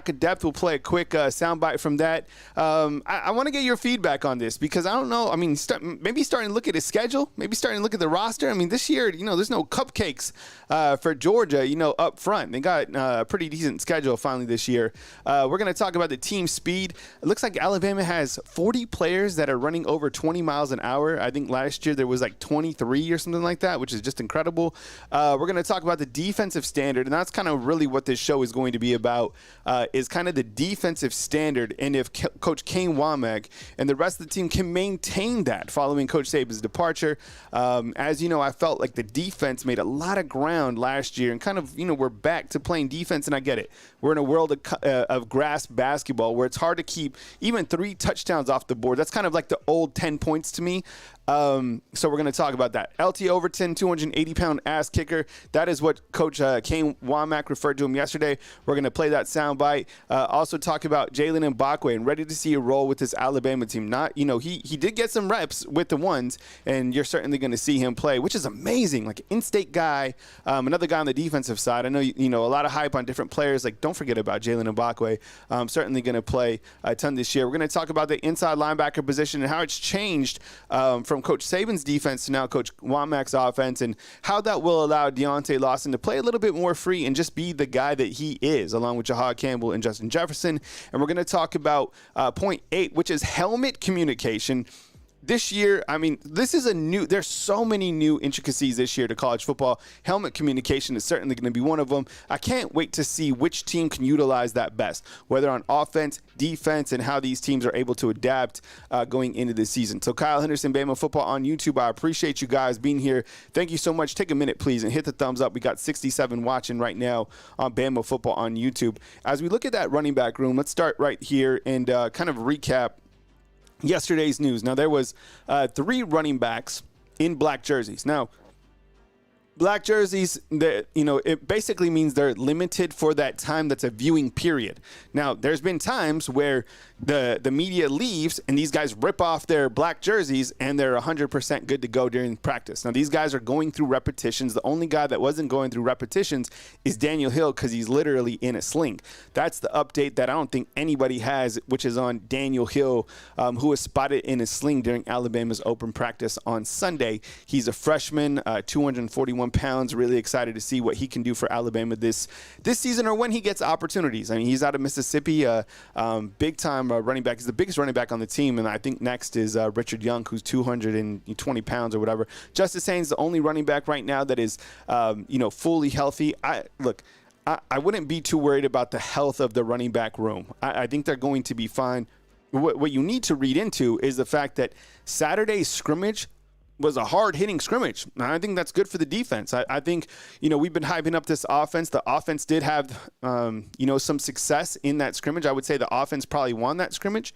lack of depth. We'll play a quick soundbite from that. I want to get your feedback on this because I don't know. I mean, maybe starting to look at his schedule, maybe starting to look at the roster. I mean, this year, there's no cupcakes for Georgia, up front. They got a pretty decent schedule finally this year. We're going to talk about the team speed. It looks like Alabama has 40 players that are running over 20 miles an hour. I think last year there was like 23 or something like that, which is just incredible. We're going to talk about the defensive standard, and that's kind of really what this show is going to be about, is kind of the defensive standard, and if Coach Kane Womack and the rest of the team can maintain that following Coach Saban's departure. As you know, I felt like the defense made a lot of ground last year, and kind of, we're back to playing defense, and I get it. We're in a world of grass basketball where it's hard to keep even 3 touchdowns off the board. That's kind of like the old 10 points to me. So we're going to talk about that. LT Overton, 280-pound ass kicker. That is what Coach Kane Womack referred to him yesterday. We're going to play that soundbite. Also talk about Jalen Mbakwe and ready to see a role with this Alabama team. Not, he did get some reps with the ones, and you're certainly going to see him play, which is amazing. Like an in-state guy, another guy on the defensive side. I know, a lot of hype on different players. Like, don't forget about Jalen Mbakwe. Certainly going to play a ton this year. We're going to talk about the inside linebacker position and how it's changed from Coach Saban's defense to now Coach Womack's offense, and how that will allow Deontay Lawson to play a little bit more free and just be the guy that he is, along with Jahad Campbell and Justin Jefferson. And we're going to talk about point 8, which is helmet communication. This year, I mean, there's so many new intricacies this year to college football. Helmet communication is certainly going to be one of them. I can't wait to see which team can utilize that best, whether on offense, defense, and how these teams are able to adapt going into the season. So Kyle Henderson, Bama Football on YouTube. I appreciate you guys being here. Thank you so much. Take a minute, please, and hit the thumbs up. We got 67 watching right now on Bama Football on YouTube. As we look at that running back room, let's start right here and kind of recap yesterday's news. Now, there was 3 running backs in black jerseys. Now, black jerseys, it basically means they're limited for that time that's a viewing period. Now, there's been times where the media leaves and these guys rip off their black jerseys and they're 100% good to go during practice. Now, these guys are going through repetitions. The only guy that wasn't going through repetitions is Daniel Hill, because he's literally in a sling. That's the update that I don't think anybody has, which is on Daniel Hill, who was spotted in a sling during Alabama's open practice on Sunday. He's a freshman, 241 pounds. Really excited to see what he can do for Alabama this season, or when he gets opportunities. I mean, he's out of Mississippi, big time running back. He's the biggest running back on the team, and I think next is Richard Young, who's 220 pounds or whatever. Justice Haynes, the only running back right now that is fully healthy. I wouldn't be too worried about the health of the running back room. I think they're going to be fine. What you need to read into is the fact that Saturday's scrimmage was a hard-hitting scrimmage. I think that's good for the defense. I think, we've been hyping up this offense. The offense did have, some success in that scrimmage. I would say the offense probably won that scrimmage.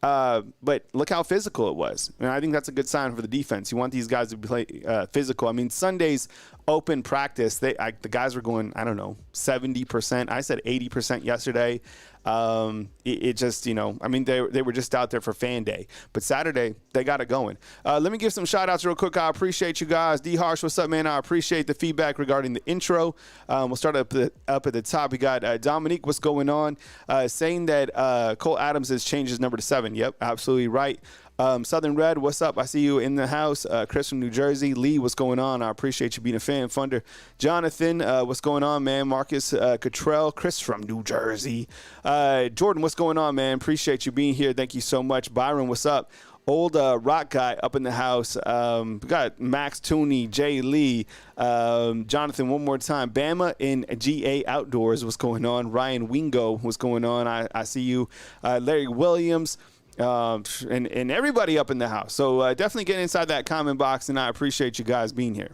But look how physical it was. And I think that's a good sign for the defense. You want these guys to play physical. I mean, Sunday's open practice, the guys were going, 70%. I said 80% yesterday. It just, they were just out there for fan day. But Saturday, they got it going. Let me give some shout-outs real quick. I appreciate you guys. D. Harsh, what's up, man? I appreciate the feedback regarding the intro. We'll start up at the top. We got Dominique, what's going on? Saying that Cole Adams has changed his number to 7. Yep, absolutely right. Southern Red, what's up? I see you in the house. Chris from New Jersey. Lee, what's going on? I appreciate you being a fan funder. Jonathan, what's going on, man? Marcus Cottrell, Chris from New Jersey. Jordan, what's going on, man? Appreciate you being here. Thank you so much. Byron, what's up? Old rock guy up in the house. We got Max Tooney, Jay Lee, Jonathan, one more time. Bama in GA Outdoors, what's going on? Ryan Wingo, what's going on? I see you. Larry Williams. And everybody up in the house. So definitely get inside that comment box, and I appreciate you guys being here.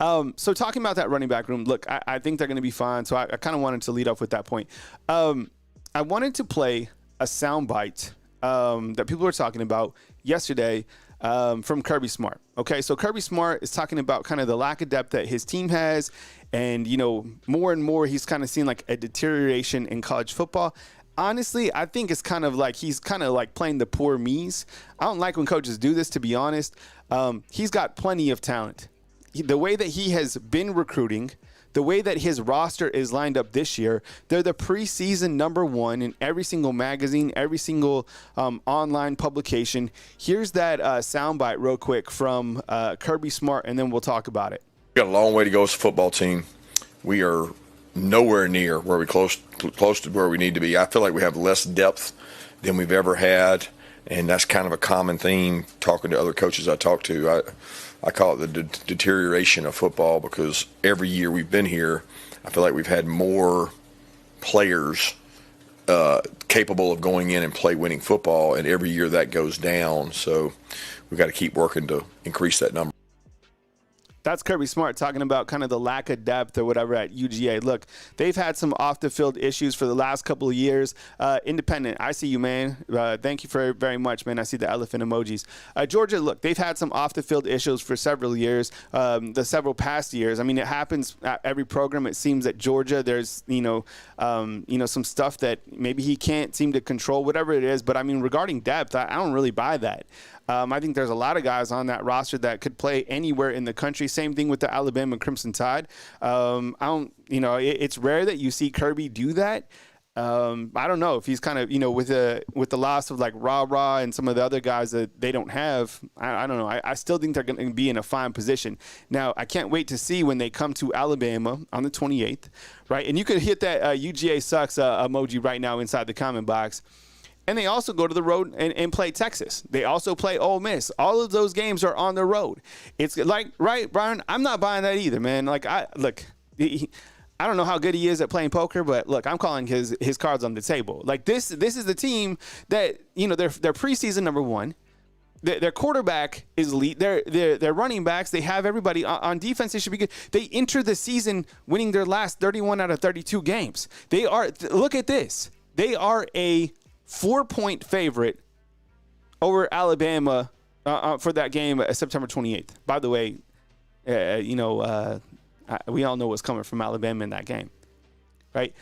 So talking about that running back room, look, I think they're going to be fine. So I kind of wanted to lead off with that point. I wanted to play a soundbite that people were talking about yesterday from Kirby Smart. Okay, so Kirby Smart is talking about kind of the lack of depth that his team has, and more and more he's kind of seeing like a deterioration in college football. Honestly, I think it's kind of like he's kind of like playing the poor me's. I don't like when coaches do this, to be honest. He's got plenty of talent. The way that he has been recruiting, the way that his roster is lined up this year, they're the preseason #1 in every single magazine, every single online publication. Here's that soundbite real quick from Kirby Smart, and then we'll talk about it. We got a long way to go as a football team. We are nowhere near where we close to where we need to be. I feel like we have less depth than we've ever had, and that's kind of a common theme talking to other coaches I talk to. I call it the deterioration of football, because every year we've been here, I feel like we've had more players capable of going in and play winning football, and every year that goes down. So we've got to keep working to increase that number. That's Kirby Smart talking about kind of the lack of depth or whatever at UGA. Look, they've had some off-the-field issues for the last couple of years. Independent, I see you, man. Thank you very much, man. I see the elephant emojis. Georgia, look, they've had some off-the-field issues for several years, the several past years. I mean, it happens at every program. It seems at Georgia there's, some stuff that maybe he can't seem to control, whatever it is. But, I mean, regarding depth, I don't really buy that. I think there's a lot of guys on that roster that could play anywhere in the country. Same thing with the Alabama Crimson Tide. It's rare that you see Kirby do that. I don't know if he's kind of, with the loss of like Ra and some of the other guys that they don't have. I don't know. I still think they're going to be in a fine position. Now, I can't wait to see when they come to Alabama on the 28th, right? And you could hit that UGA sucks emoji right now inside the comment box. And they also go to the road and play Texas. They also play Ole Miss. All of those games are on the road. It's like, right, Brian? I'm not buying that either, man. Like, I don't know how good he is at playing poker, but look, I'm calling his cards on the table. Like, this is the team that, they're preseason #1. Their quarterback is elite. Their running backs, they have everybody. On defense, they should be good. They enter the season winning their last 31 out of 32 games. Look at this. They are a 4-point favorite over Alabama for that game September 28th. By the way, we all know what's coming from Alabama in that game, right?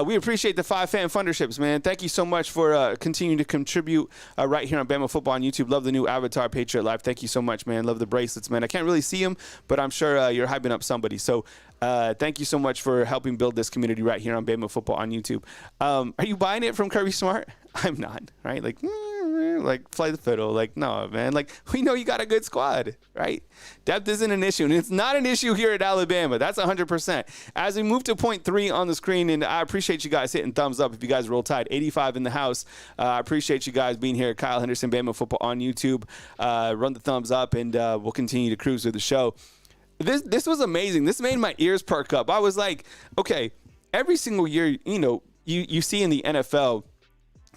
We appreciate the 5 fan funderships, man. Thank you so much for continuing to contribute right here on Bama Football on YouTube. Love the new avatar, Patriot Life. Thank you so much, man. Love the bracelets, man. I can't really see them, but I'm sure you're hyping up somebody. So thank you so much for helping build this community right here on Bama Football on YouTube. Are you buying it from Kirby Smart? I'm not, right? Like play the fiddle. Like, no, man. Like, we know you got a good squad, right? Depth isn't an issue, and it's not an issue here at Alabama. That's 100%. As we move to point 3 on the screen, and I appreciate you guys hitting thumbs up if you guys roll tide. 85 in the house. I appreciate you guys being here. Kyle Henderson, Bama Football on YouTube. Run the thumbs up, and we'll continue to cruise through the show. This was amazing. This made my ears perk up. I was like, okay, every single year, you see in the NFL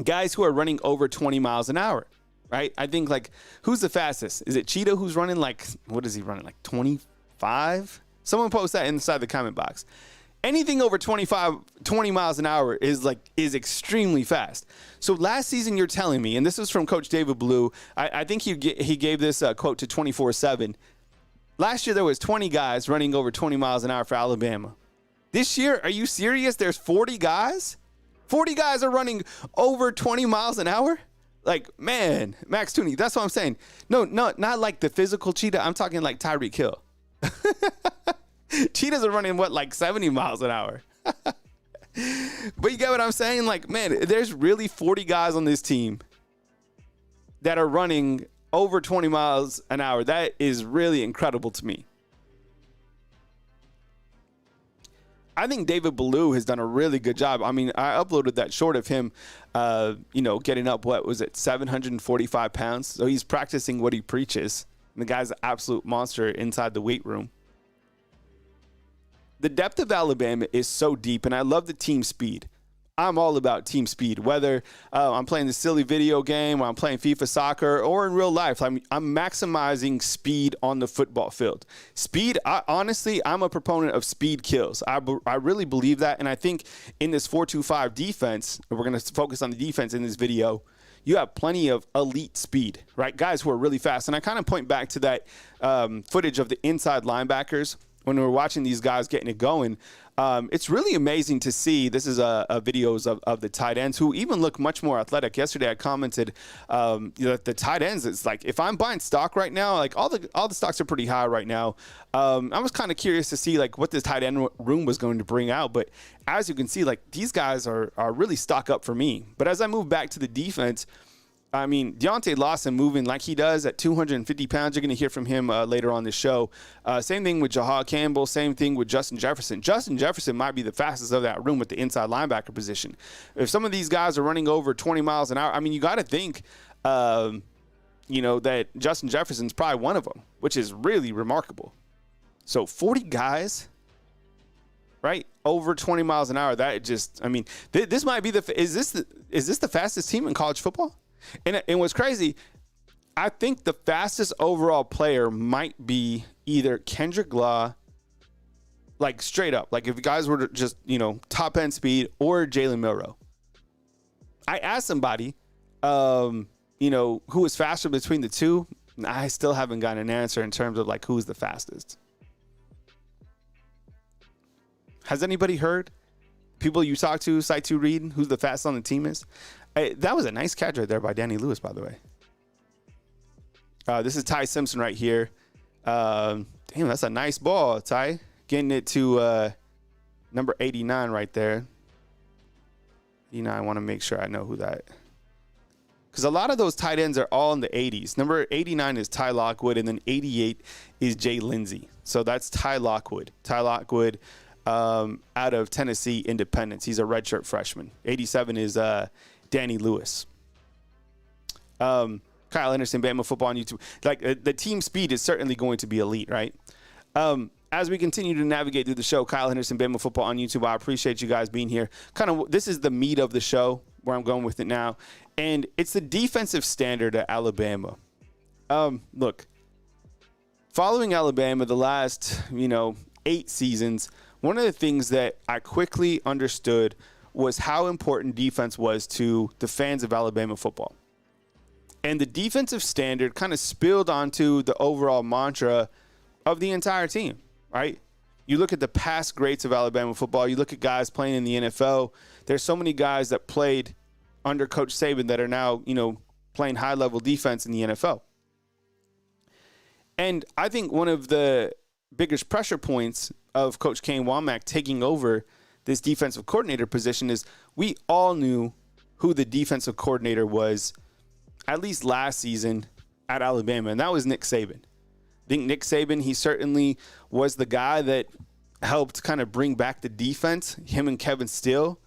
guys who are running over 20 miles an hour, right? I think, like, who's the fastest? Is it Cheetah who's running, like, what is he running, like 25? Someone post that inside the comment box. Anything over 20 miles an hour is extremely fast. So last season, you're telling me, and this is from Coach David Blue, I think he gave this quote to 24/7. Last year, there was 20 guys running over 20 miles an hour for Alabama. This year, are you serious? There's 40 guys? 40 guys are running over 20 miles an hour? Like, man, Max Tooney, that's what I'm saying. No, not like the physical Cheetah. I'm talking like Tyreek Hill. Cheetahs are running, like 70 miles an hour? But you get what I'm saying? Like, man, there's really 40 guys on this team that are running over 20 miles an hour. That is really incredible to me. I think David Ballou has done a really good job. I mean, I uploaded that short of him, getting up, 745 pounds. So he's practicing what he preaches. And the guy's an absolute monster inside the weight room. The depth of Alabama is so deep, and I love the team speed. I'm all about team speed, whether I'm playing the silly video game or I'm playing FIFA soccer or in real life. I'm maximizing speed on the football field. Speed, honestly, I'm a proponent of speed kills. I really believe that, and I think in this 4-2-5 defense, we're going to focus on the defense in this video, you have plenty of elite speed, right? Guys who are really fast. And I kind of point back to that footage of the inside linebackers when we're watching these guys getting it going, it's really amazing to see. This is videos of the tight ends who even look much more athletic. Yesterday I commented the tight ends, it's like if I'm buying stock right now, like all the stocks are pretty high right now. I was kind of curious to see like what this tight end room was going to bring out. But as you can see, like these guys are really stock up for me. But as I move back to the defense, I mean, Deontay Lawson moving like he does at 250 pounds. You're going to hear from him later on this show. Same thing with Jahad Campbell. Same thing with Justin Jefferson. Justin Jefferson might be the fastest of that room with the inside linebacker position. If some of these guys are running over 20 miles an hour, I mean, you got to think, that Justin Jefferson's probably one of them, which is really remarkable. So 40 guys, right, over 20 miles an hour. That just, I mean, this might be is this the fastest team in college football? And what's crazy, I think the fastest overall player might be either Kendrick Law, like straight up, like if guys were to just, top end speed, or Jalen Milroe. I asked somebody, who was faster between the two. I still haven't gotten an answer in terms of like who's the fastest. Has anybody heard? People you talk to, Site 2 read, who's the fastest on the team is? That was a nice catch right there by Danny Lewis, by the way. This is Ty Simpson right here. Damn, that's a nice ball, Ty. Getting it to number 89 right there. 89, I want to make sure I know who that. Because a lot of those tight ends are all in the 80s. Number 89 is Ty Lockwood, and then 88 is Jay Lindsey. So that's Ty Lockwood. Ty Lockwood out of Tennessee Independence. He's a redshirt freshman. 87 is Danny Lewis. Kyle Anderson, Bama Football on YouTube. Like the team speed is certainly going to be elite, right? As we continue to navigate through the show, Kyle Henderson, Bama Football on YouTube. I appreciate you guys being here. This is the meat of the show where I'm going with it now, and it's the defensive standard at Alabama. Look, following Alabama the last 8 seasons, one of the things that I quickly understood was how important defense was to the fans of Alabama football. And the defensive standard kind of spilled onto the overall mantra of the entire team, right? You look at the past greats of Alabama football. You look at guys playing in the NFL. There's so many guys that played under Coach Saban that are now, playing high-level defense in the NFL. And I think one of the biggest pressure points of Coach Kane Wommack taking over this defensive coordinator position is we all knew who the defensive coordinator was at least last season at Alabama, and that was Nick Saban. I think Nick Saban, he certainly was the guy that helped kind of bring back the defense, him and Kevin Steele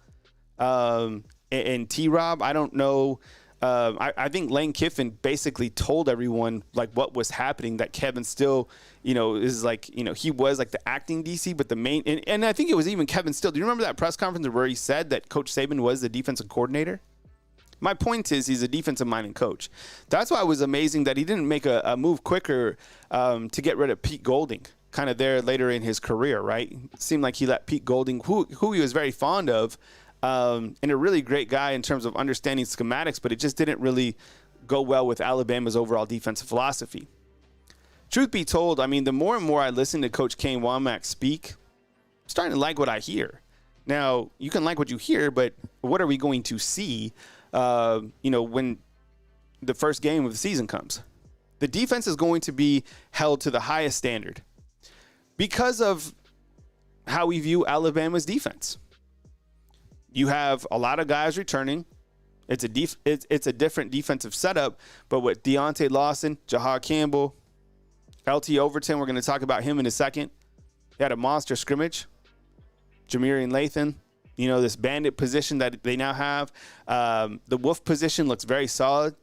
and T-Rob. I don't know. I think Lane Kiffin basically told everyone like what was happening, that Kevin Steele, is like, he was like the acting DC, but the main, and I think it was even Kevin Steele. Do you remember that press conference where he said that Coach Saban was the defensive coordinator? My point is he's a defensive-minded coach. That's why it was amazing that he didn't make a move quicker to get rid of Pete Golding, kind of there later in his career, right? It seemed like he let Pete Golding, who he was very fond of, and a really great guy in terms of understanding schematics, but it just didn't really go well with Alabama's overall defensive philosophy. Truth be told, I mean, the more and more I listen to Coach Kane Wommack speak, I'm starting to like what I hear. Now, you can like what you hear, but what are we going to see when the first game of the season comes? The defense is going to be held to the highest standard because of how we view Alabama's defense. You have a lot of guys returning. It's a different defensive setup, but with Deontay Lawson, Jahad Campbell, LT Overton, we're going to talk about him in a second. They had a monster scrimmage. Jamirian Lathan, this bandit position that they now have. The wolf position looks very solid.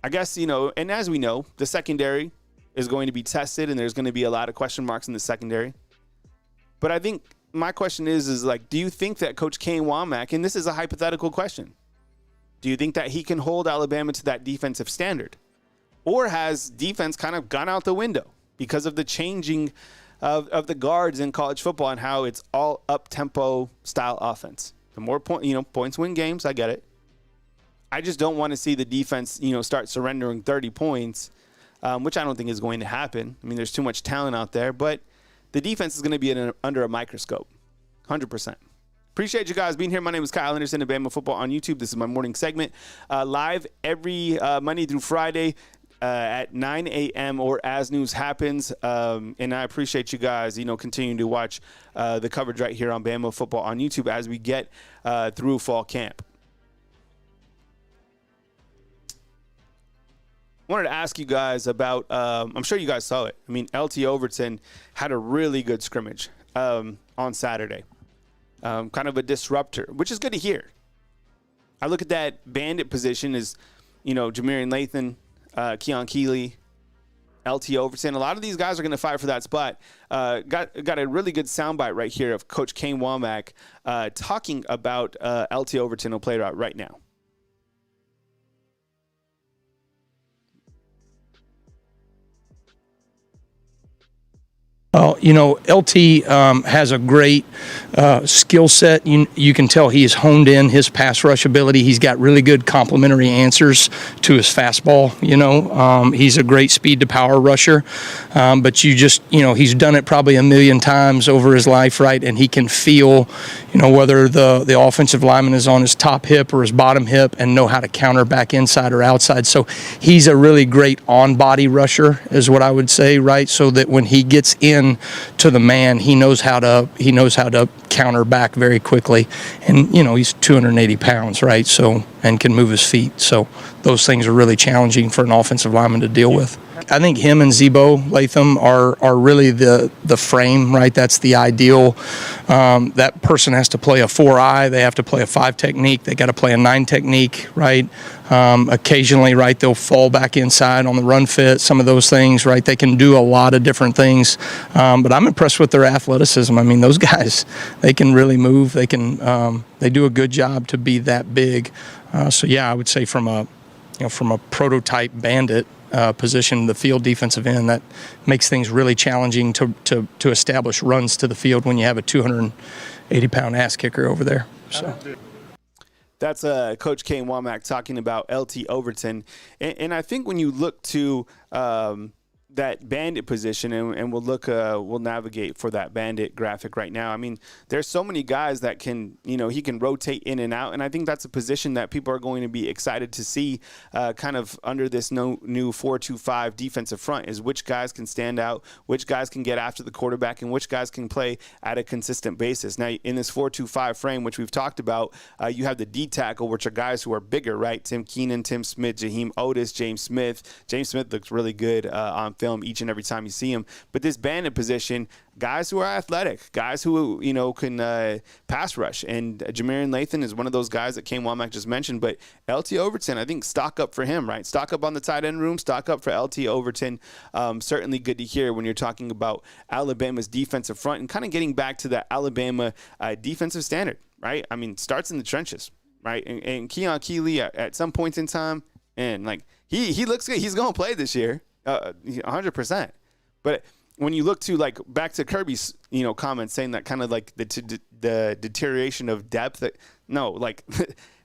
I guess, and as we know, the secondary is going to be tested, and there's going to be a lot of question marks in the secondary. But I think my question is like, do you think that Coach Kane Wommack, and this is a hypothetical question, do you think that he can hold Alabama to that defensive standard? Or has defense kind of gone out the window because of the changing of the guards in college football and how it's all up-tempo style offense? The more points win games, I get it. I just don't want to see the defense, start surrendering 30 points, which I don't think is going to happen. I mean, there's too much talent out there, but the defense is going to be under a microscope, 100%. Appreciate you guys being here. My name is Kyle Anderson of Bama Football on YouTube. This is my morning segment, live every Monday through Friday at 9 a.m. or as news happens. And I appreciate you guys, continuing to watch the coverage right here on Bama Football on YouTube as we get through fall camp. Wanted to ask you guys about, I'm sure you guys saw it. I mean, LT Overton had a really good scrimmage on Saturday. Kind of a disruptor, which is good to hear. I look at that bandit position as, Jamarian Lathan, Keon Keeley, LT Overton. A lot of these guys are going to fight for that spot. Got a really good soundbite right here of Coach Kane Womack talking about LT Overton. We'll play it out right now. LT has a great skill set. You can tell he has honed in his pass rush ability. He's got really good complementary answers to his fastball. He's a great speed to power rusher. But he's done it probably a million times over his life, right? And he can feel, whether the offensive lineman is on his top hip or his bottom hip and know how to counter back inside or outside. So he's a really great on-body rusher is what I would say, right? So that when he gets in to the man, he knows how to counter back very quickly, and he's 280 pounds, right? So, and can move his feet. So those things are really challenging for an offensive lineman to deal with. I think him and Zebo Latham are really the frame, right? That's the ideal. That person has to play a 4-eye. They have to play a 5 technique. They got to play a 9 technique, right? Occasionally, right, they'll fall back inside on the run fit, some of those things, right? They can do a lot of different things. But I'm impressed with their athleticism. I mean, those guys, they can really move. They do a good job to be that big. So yeah, I would say from a prototype bandit position, the field defensive end, that makes things really challenging to establish runs to the field when you have a 280-pound ass kicker over there. So. That's Coach Kane Womack talking about LT Overton. And I think when you look to that bandit position, and we'll navigate for that bandit graphic right now. I mean, there's so many guys that can, he can rotate in and out, and I think that's a position that people are going to be excited to see kind of under this new 4-2-5 defensive front, is which guys can stand out, which guys can get after the quarterback, and which guys can play at a consistent basis. Now, in this 4-2-5 frame, which we've talked about, you have the D tackle, which are guys who are bigger, right? Tim Keenan, Tim Smith, Jaheim Otis, James Smith. James Smith looks really good on film each and every time you see him. But this bandit position, guys who are athletic, guys who can pass rush, and Jamarian Lathan is one of those guys that Kane Womack just mentioned. But LT Overton, I think stock up for him, right? Stock up on the tight end room, stock up for LT Overton. Certainly good to hear when you're talking about Alabama's defensive front and kind of getting back to that Alabama defensive standard, right? I mean, starts in the trenches, right? And Keon Keeley at some points in time, and he looks good. He's going to play this year. 100%. But when you look to back to Kirby's comments saying that kind of the deterioration of depth,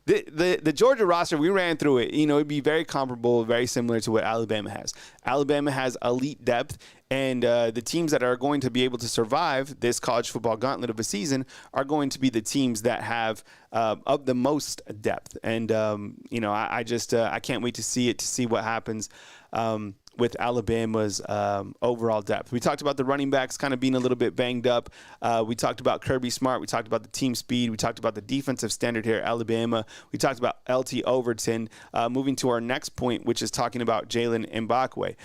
the Georgia roster, we ran through it, it'd be very comparable, very similar to what Alabama has. Alabama has elite depth, and the teams that are going to be able to survive this college football gauntlet of a season are going to be the teams that have of the most depth. And I can't wait to see what happens with Alabama's overall depth. We talked about the running backs kind of being a little bit banged up. We talked about Kirby Smart. We talked about the team speed. We talked about the defensive standard here at Alabama. We talked about LT Overton. Moving to our next point, which is talking about Jalen Mbakwe.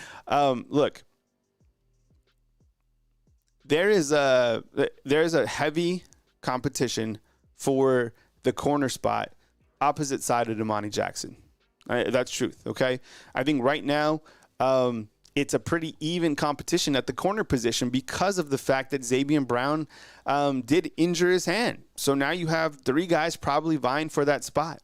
Look, there is a heavy competition for the corner spot opposite side of Damani Jackson. That's truth, okay? I think right now, it's a pretty even competition at the corner position because of the fact that Zabian Brown did injure his hand. So now you have 3 guys probably vying for that spot.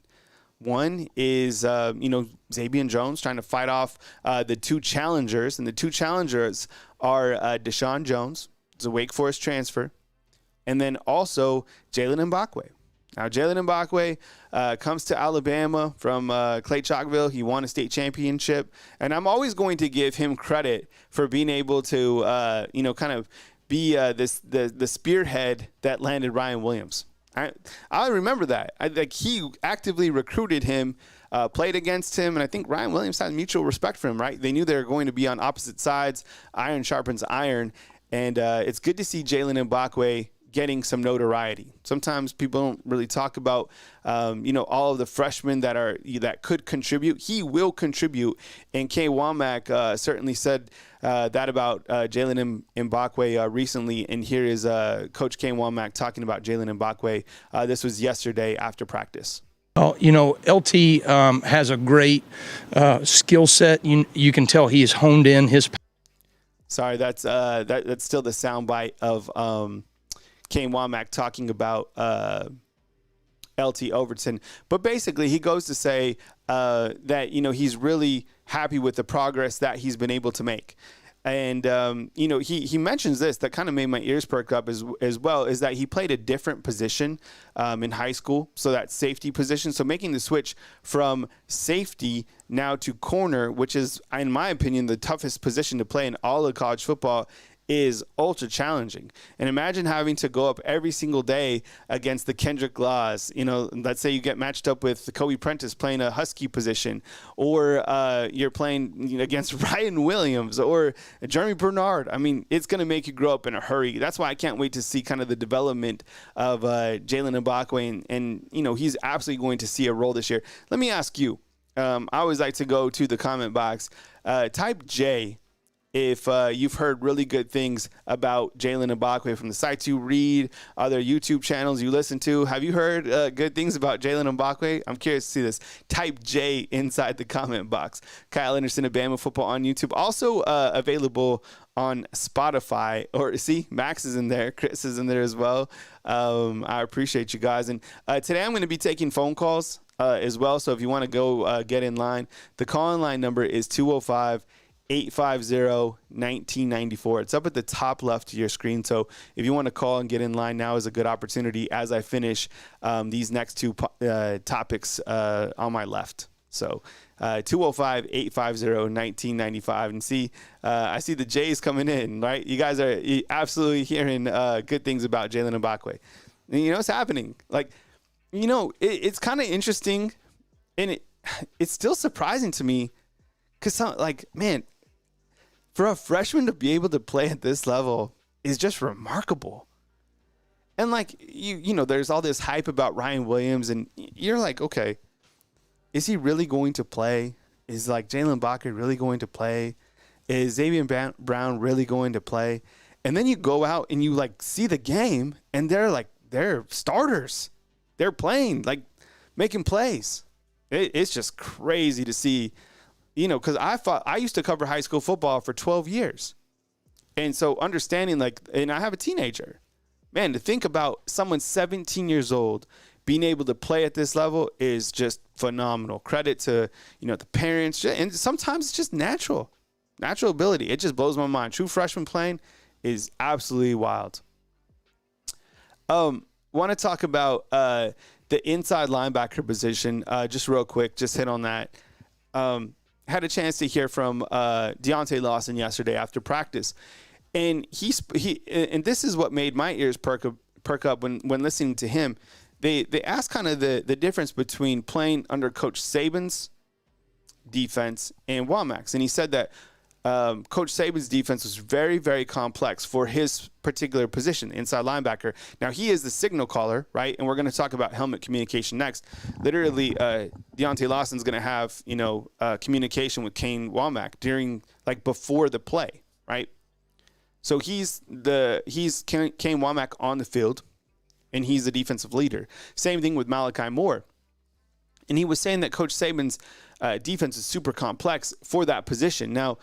One is, Zabian Jones trying to fight off the 2 challengers, and the 2 challengers are Deshaun Jones, it's a Wake Forest transfer, and then also Jalen Mbakwe. Now, Jalen Mbakwe comes to Alabama from Clay Chalkville. He won a state championship. And I'm always going to give him credit for being able to, kind of be the spearhead that landed Ryan Williams. I remember that. He actively recruited him, played against him, and I think Ryan Williams had mutual respect for him, right? They knew they were going to be on opposite sides. Iron sharpens iron, and it's good to see Jalen Mbakwe getting some notoriety. Sometimes people don't really talk about, all of the freshmen that could contribute. He will contribute, and K. Womack certainly said that about Jalen Mbakwe recently. And here is Coach K. Womack talking about Jalen Mbakwe. This was yesterday after practice. Oh, LT has a great skill set. You can tell he has honed in his. Sorry, that's still the soundbite of Kane Womack talking about LT Overton. But basically, he goes to say that, he's really happy with the progress that he's been able to make. And, he mentions this that kind of made my ears perk up as well, is that he played a different position in high school, so that safety position. So making the switch from safety now to corner, which is, in my opinion, the toughest position to play in all of college football, is ultra challenging. And imagine having to go up every single day against the Kendrick Laws. Let's say you get matched up with Kobe Prentice playing a Husky position, or you're playing against Ryan Williams or Jeremy Bernard. I mean, it's going to make you grow up in a hurry. That's why I can't wait to see kind of the development of Jalen Mbakwe, and he's absolutely going to see a role this year. Let me ask you, I always like to go to the comment box. Type J if you've heard really good things about Jalen Mbakwe from the sites you read, other YouTube channels you listen to. Have you heard good things about Jalen Mbakwe? I'm curious to see this. Type J inside the comment box. Kyle Anderson of Bama Football on YouTube. Also available on Spotify. Or see, Max is in there. Chris is in there as well. I appreciate you guys. And today I'm going to be taking phone calls as well. So if you want to go get in line, the call-in line number is 205-850-1994. It's up at the top left of your screen. So if you want to call and get in line, now is a good opportunity as I finish these next two topics on my left. So 205-850-1995. And see, I see the J's coming in, right? You guys are absolutely hearing good things about Jalen Mbakwe. And it's happening. It's kind of interesting, and it's still surprising to me because, man, for a freshman to be able to play at this level is just remarkable. And there's all this hype about Ryan Williams, and you're like, okay, is he really going to play? Is Jalen Mbakwe really going to play? Is Xavier Brown really going to play? And then you go out and you see the game, and they're starters. They're playing, making plays. It's just crazy to see. Because I used to cover high school football for 12 years. And so understanding, and I have a teenager. Man, to think about someone 17 years old being able to play at this level is just phenomenal. Credit to, the parents. And sometimes it's just natural ability. It just blows my mind. True freshman playing is absolutely wild. Want to talk about the inside linebacker position just real quick. Just hit on that. Had a chance to hear from Deontay Lawson yesterday after practice, and he and this is what made my ears perk up when listening to him. They asked kind of the difference between playing under Coach Saban's defense and Womack's, and he said that Coach Saban's defense was very, very complex for his particular position, inside linebacker. Now, he is the signal caller, right? And we're going to talk about helmet communication next. Literally, Deontay Lawson's going to have, communication with Kane Womack before the play, right? So he's Kane Womack on the field, and he's the defensive leader. Same thing with Malachi Moore. And he was saying that Coach Saban's defense is super complex for that position. Now,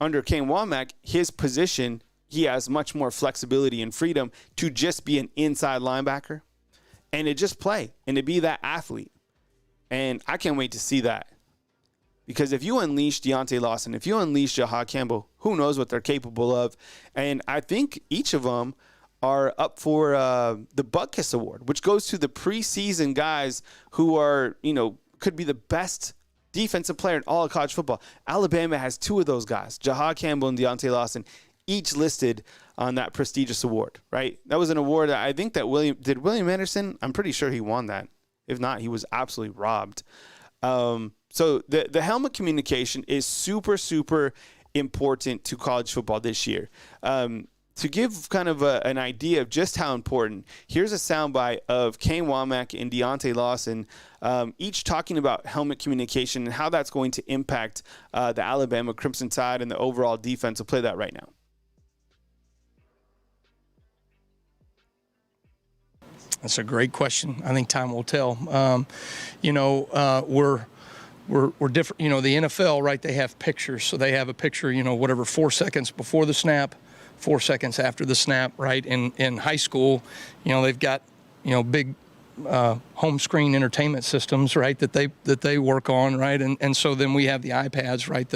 under Kane Womack, his position, he has much more flexibility and freedom to just be an inside linebacker and to just play and to be that athlete. And I can't wait to see that. Because if you unleash Deontay Lawson, if you unleash Jahad Campbell, who knows what they're capable of. And I think each of them are up for the Butkus Award, which goes to the preseason guys who are, could be the best defensive player in all of college football. Alabama has two of those guys, Jahad Campbell and Deontay Lawson, each listed on that prestigious award, right? That was an award that I think that William Anderson, I'm pretty sure he won that. If not, he was absolutely robbed. So the helmet communication is super, super important to college football this year. To give kind of an idea of just how important, here's a soundbite of Kane Womack and Deontay Lawson, each talking about helmet communication and how that's going to impact the Alabama Crimson Tide and the overall defense. We'll play that right now. That's a great question. I think time will tell. We're different. The NFL, right? They have pictures, so they have a picture. 4 seconds before the snap, 4 seconds after the snap, right? In high school, they've got big home screen entertainment systems, right? That they work on, right? And so then we have the iPads, right?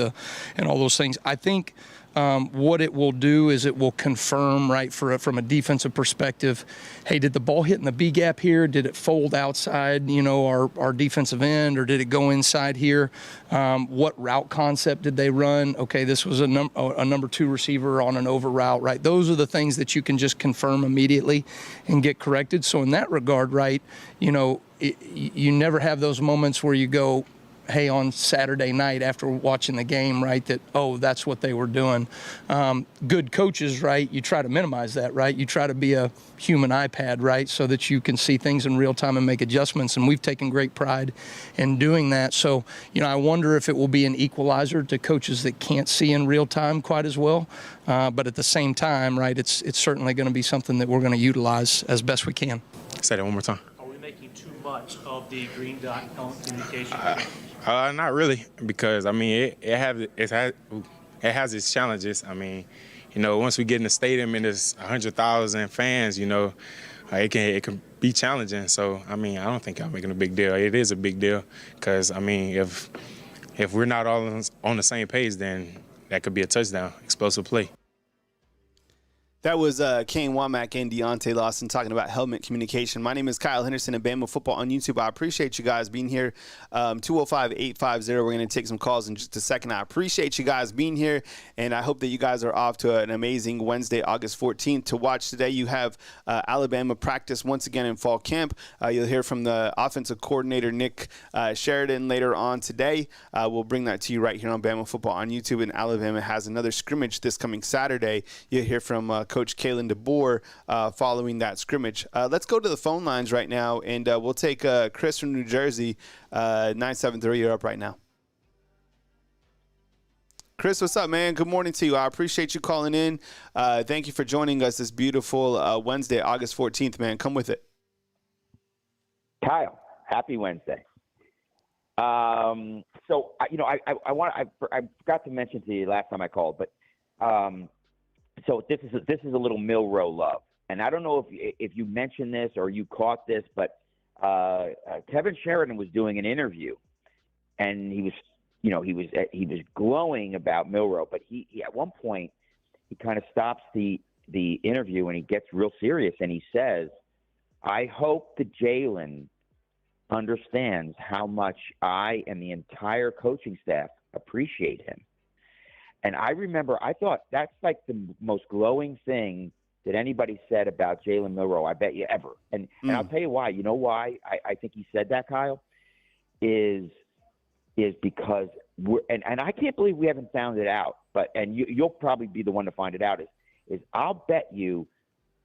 And all those things. I think. What it will do is it will confirm, right, from a defensive perspective, hey, did the ball hit in the B gap here? Did it fold outside, our defensive end, or did it go inside here? What route concept did they run? Okay, this was a number 2 receiver on an over route, right? Those are the things that you can just confirm immediately and get corrected. So in that regard, right, you never have those moments where you go, hey, on Saturday night after watching the game, right, that, that's what they were doing. Good coaches, right, you try to minimize that, right? You try to be a human iPad, right, so that you can see things in real time and make adjustments, and we've taken great pride in doing that. So, I wonder if it will be an equalizer to coaches that can't see in real time quite as well. But at the same time, right, it's certainly going to be something that we're going to utilize as best we can. Say that one more time. Are we making too much of the green dot helmet communication? Not really, because it has its challenges. Once we get in the stadium and there's 100,000 fans, it can be challenging. So I don't think I'm making a big deal. It is a big deal because if we're not all on the same page, then that could be a touchdown, explosive play. That was Kane Womack and Deontay Lawson talking about helmet communication. My name is Kyle Henderson at Bama Football on YouTube. I appreciate you guys being here. 205-850. We're going to take some calls in just a second. I appreciate you guys being here, and I hope that you guys are off to an amazing Wednesday, August 14th. To watch today, you have Alabama practice once again in fall camp. You'll hear from the offensive coordinator, Nick Sheridan, later on today. We'll bring that to you right here on Bama Football on YouTube, and Alabama has another scrimmage this coming Saturday. You'll hear from Coach Kalen DeBoer following that scrimmage. Let's go to the phone lines right now, and we'll take Chris from New Jersey. 973, you're up right now. Chris, what's up, man? Good morning to you. I appreciate you calling in. Thank you for joining us this beautiful Wednesday, August 14th, man. Come with it. Kyle, happy Wednesday. I forgot to mention to you last time I called, but so this is a little Milroe love, and I don't know if you mentioned this or you caught this, but Kevin Sheridan was doing an interview, and he was glowing about Milroe, but he at one point he kind of stops the interview and he gets real serious and he says, "I hope that Jalen understands how much I and the entire coaching staff appreciate him." And I remember, I thought that's like the most glowing thing that anybody said about Jalen Milroe, I bet you, ever. And I'll tell you why. You know why I think he said that, Kyle? Is because and I can't believe we haven't found it out, and you'll probably be the one to find it out, is I'll bet you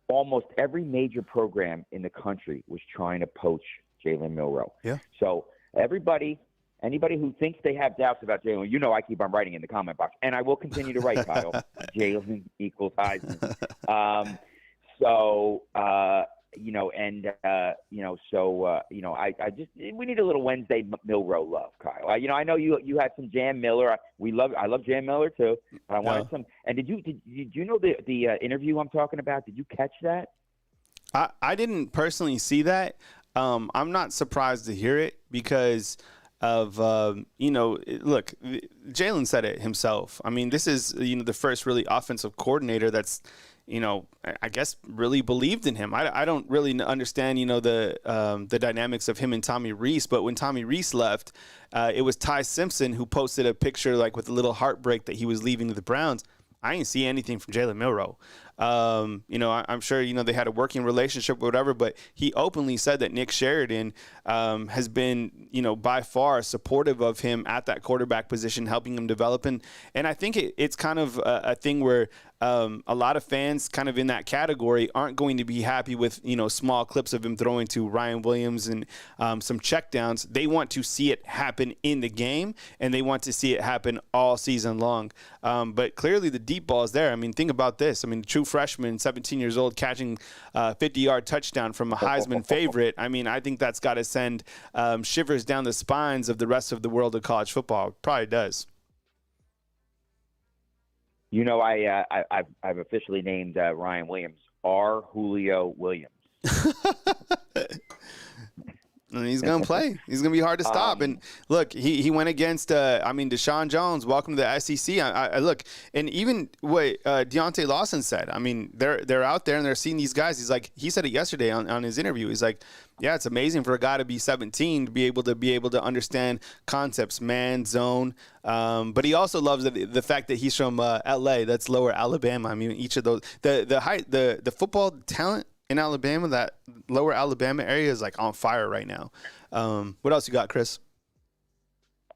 almost every major program in the country was trying to poach Jalen Milroe. Yeah. So anybody who thinks they have doubts about Jalen, I keep on writing in the comment box, and I will continue to write, Kyle. Jalen equals Heisman. We need a little Wednesday Milroe love, Kyle. I know you had some Jam Miller. I love Jam Miller too. But I wanted some. And did you know the interview I'm talking about? Did you catch that? I didn't personally see that. I'm not surprised to hear it because of, look, Jalen said it himself. I mean, this is, the first really offensive coordinator that's, I guess really believed in him. I don't really understand, the dynamics of him and Tommy Rees, but when Tommy Rees left, it was Ty Simpson who posted a picture like with a little heartbreak that he was leaving to the Browns. I didn't see anything from Jalen Milroe. I'm sure, they had a working relationship or whatever, but he openly said that Nick Sheridan has been, by far supportive of him at that quarterback position, helping him develop. And I think it's kind of a thing where a lot of fans kind of in that category aren't going to be happy with, small clips of him throwing to Ryan Williams and some checkdowns. They want to see it happen in the game, and they want to see it happen all season long. But clearly the deep ball is there. I mean, think about this. I mean, true freshman, 17 years old, catching a 50-yard touchdown from a Heisman favorite. I mean, I think that's got to send shivers down the spines of the rest of the world of college football. It probably does. I've officially named Ryan Williams R. Julio Williams. And he's going to play. He's going to be hard to stop. And look, he went against, Deshaun Jones. Welcome to the SEC. I look, and even what Deontay Lawson said. I mean, they're out there and they're seeing these guys. He said it yesterday on his interview. He's like, yeah, it's amazing for a guy to be 17 to be able to understand concepts, man, zone. But he also loves the fact that he's from L.A. That's Lower Alabama. I mean, each of those, the football talent in Alabama, that Lower Alabama area is like on fire right now. What else you got, Chris?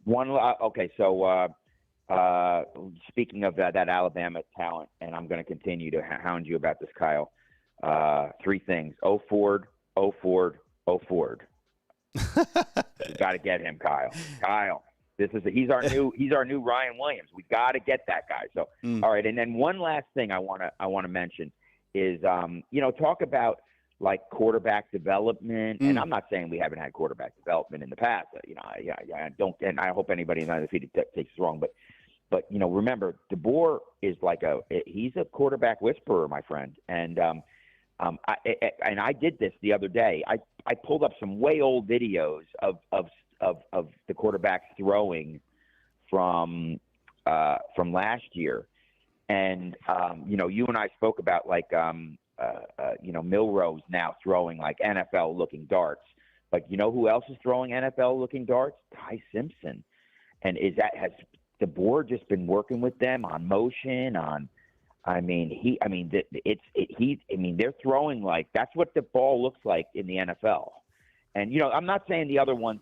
So speaking of that Alabama talent, and I'm going to continue to hound you about this, Kyle. Three things: Ford. You got to get him, Kyle. He's our new Ryan Williams. We got to get that guy. So all right, and then one last thing I want to mention is talk about like quarterback development. And I'm not saying we haven't had quarterback development in the past. I don't, and I hope anybody in undefeated takes it wrong. But remember, DeBoer is he's a quarterback whisperer, my friend. And I did this the other day. I pulled up some way old videos of the quarterbacks throwing from last year. And, you and I spoke about Milroe's now throwing like NFL looking darts, but who else is throwing NFL looking darts? Ty Simpson. And has DeBoer just been working with them on motion they're throwing that's what the ball looks like in the NFL. And, I'm not saying the other ones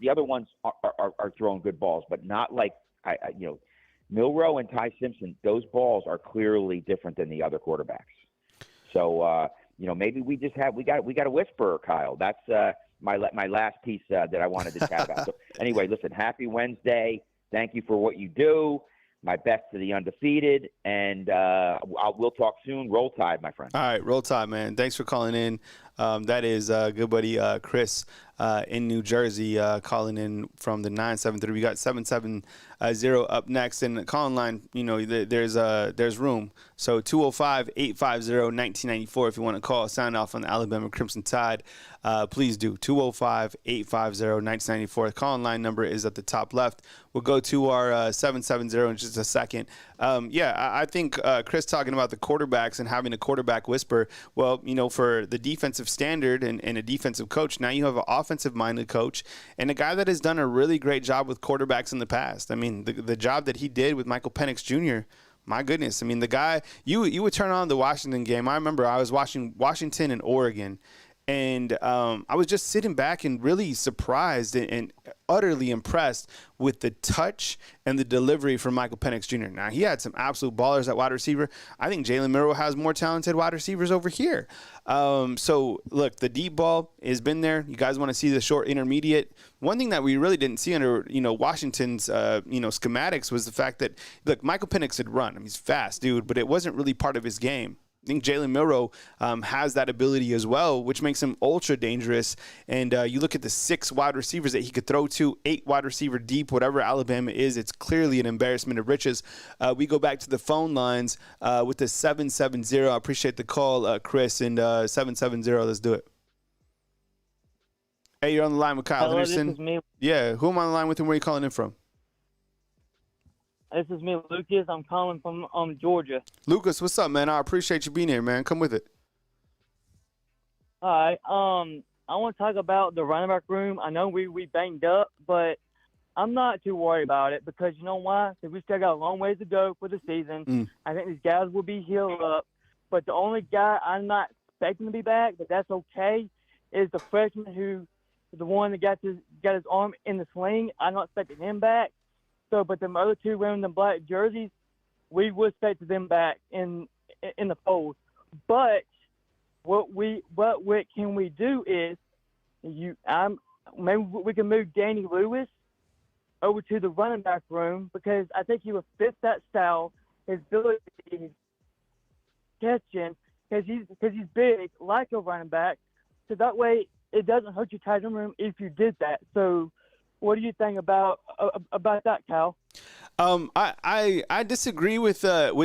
are throwing good balls, but not Milroe and Ty Simpson, those balls are clearly different than the other quarterbacks. So, maybe we got a whisperer, Kyle. That's my last piece that I wanted to chat about. So anyway, listen, happy Wednesday. Thank you for what you do. My best to the undefeated, and we'll talk soon. Roll Tide, my friend. All right, Roll Tide, man. Thanks for calling in. That is good buddy Chris in New Jersey calling in from the 973. We got 770 up next, and the call line. There's room. So 205-850-1994 if you want to call, sound off on the Alabama Crimson Tide. Please do. 205-850-1994. The call line number is at the top left. We'll go to our 770 in just a second. I think Chris talking about the quarterbacks and having a quarterback whisper. Well, for the defensive standard and a defensive coach, now you have an offensive-minded coach and a guy that has done a really great job with quarterbacks in the past. I mean, the job that he did with Michael Penix Jr., my goodness. I mean, the guy, you would turn on the Washington game. I remember I was watching Washington and Oregon, and I was just sitting back and really surprised and utterly impressed with the touch and the delivery from Michael Penix Jr. Now, he had some absolute ballers at wide receiver. I think Jalen Milroe has more talented wide receivers over here. So, look, the deep ball has been there. You guys want to see the short intermediate. One thing that we really didn't see under, Washington's, schematics was the fact that, look, Michael Penix had run. I mean, he's fast, dude, but it wasn't really part of his game. I think Jalen Milroe has that ability as well, which makes him ultra dangerous. And you look at the 6 wide receivers that he could throw to, 8 wide receiver deep, whatever Alabama is, it's clearly an embarrassment of riches. We go back to the phone lines with the 770. I appreciate the call, Chris, and 770. Let's do it. Hey, you're on the line with Kyle Henderson. This is me. Yeah, who am I on the line with and where are you calling in from? This is me, Lucas. I'm calling from Georgia. Lucas, what's up, man? I appreciate you being here, man. Come with it. All right. I want to talk about the running back room. I know we banged up, but I'm not too worried about it because you know why? Because we still got a long ways to go for the season. I think these guys will be healed up. But the only guy I'm not expecting to be back, but that's okay, is the freshman who is the one that got his arm in the sling. I'm not expecting him back. So, but the other two wearing the black jerseys, we would expect them back in the fold. But what can we do is maybe we can move Danny Lewis over to the running back room, because I think he would fit that style, his ability catching, because he's big like a running back. So that way it doesn't hurt your tight end room if you did that. So what do you think about that, Cal? I disagree with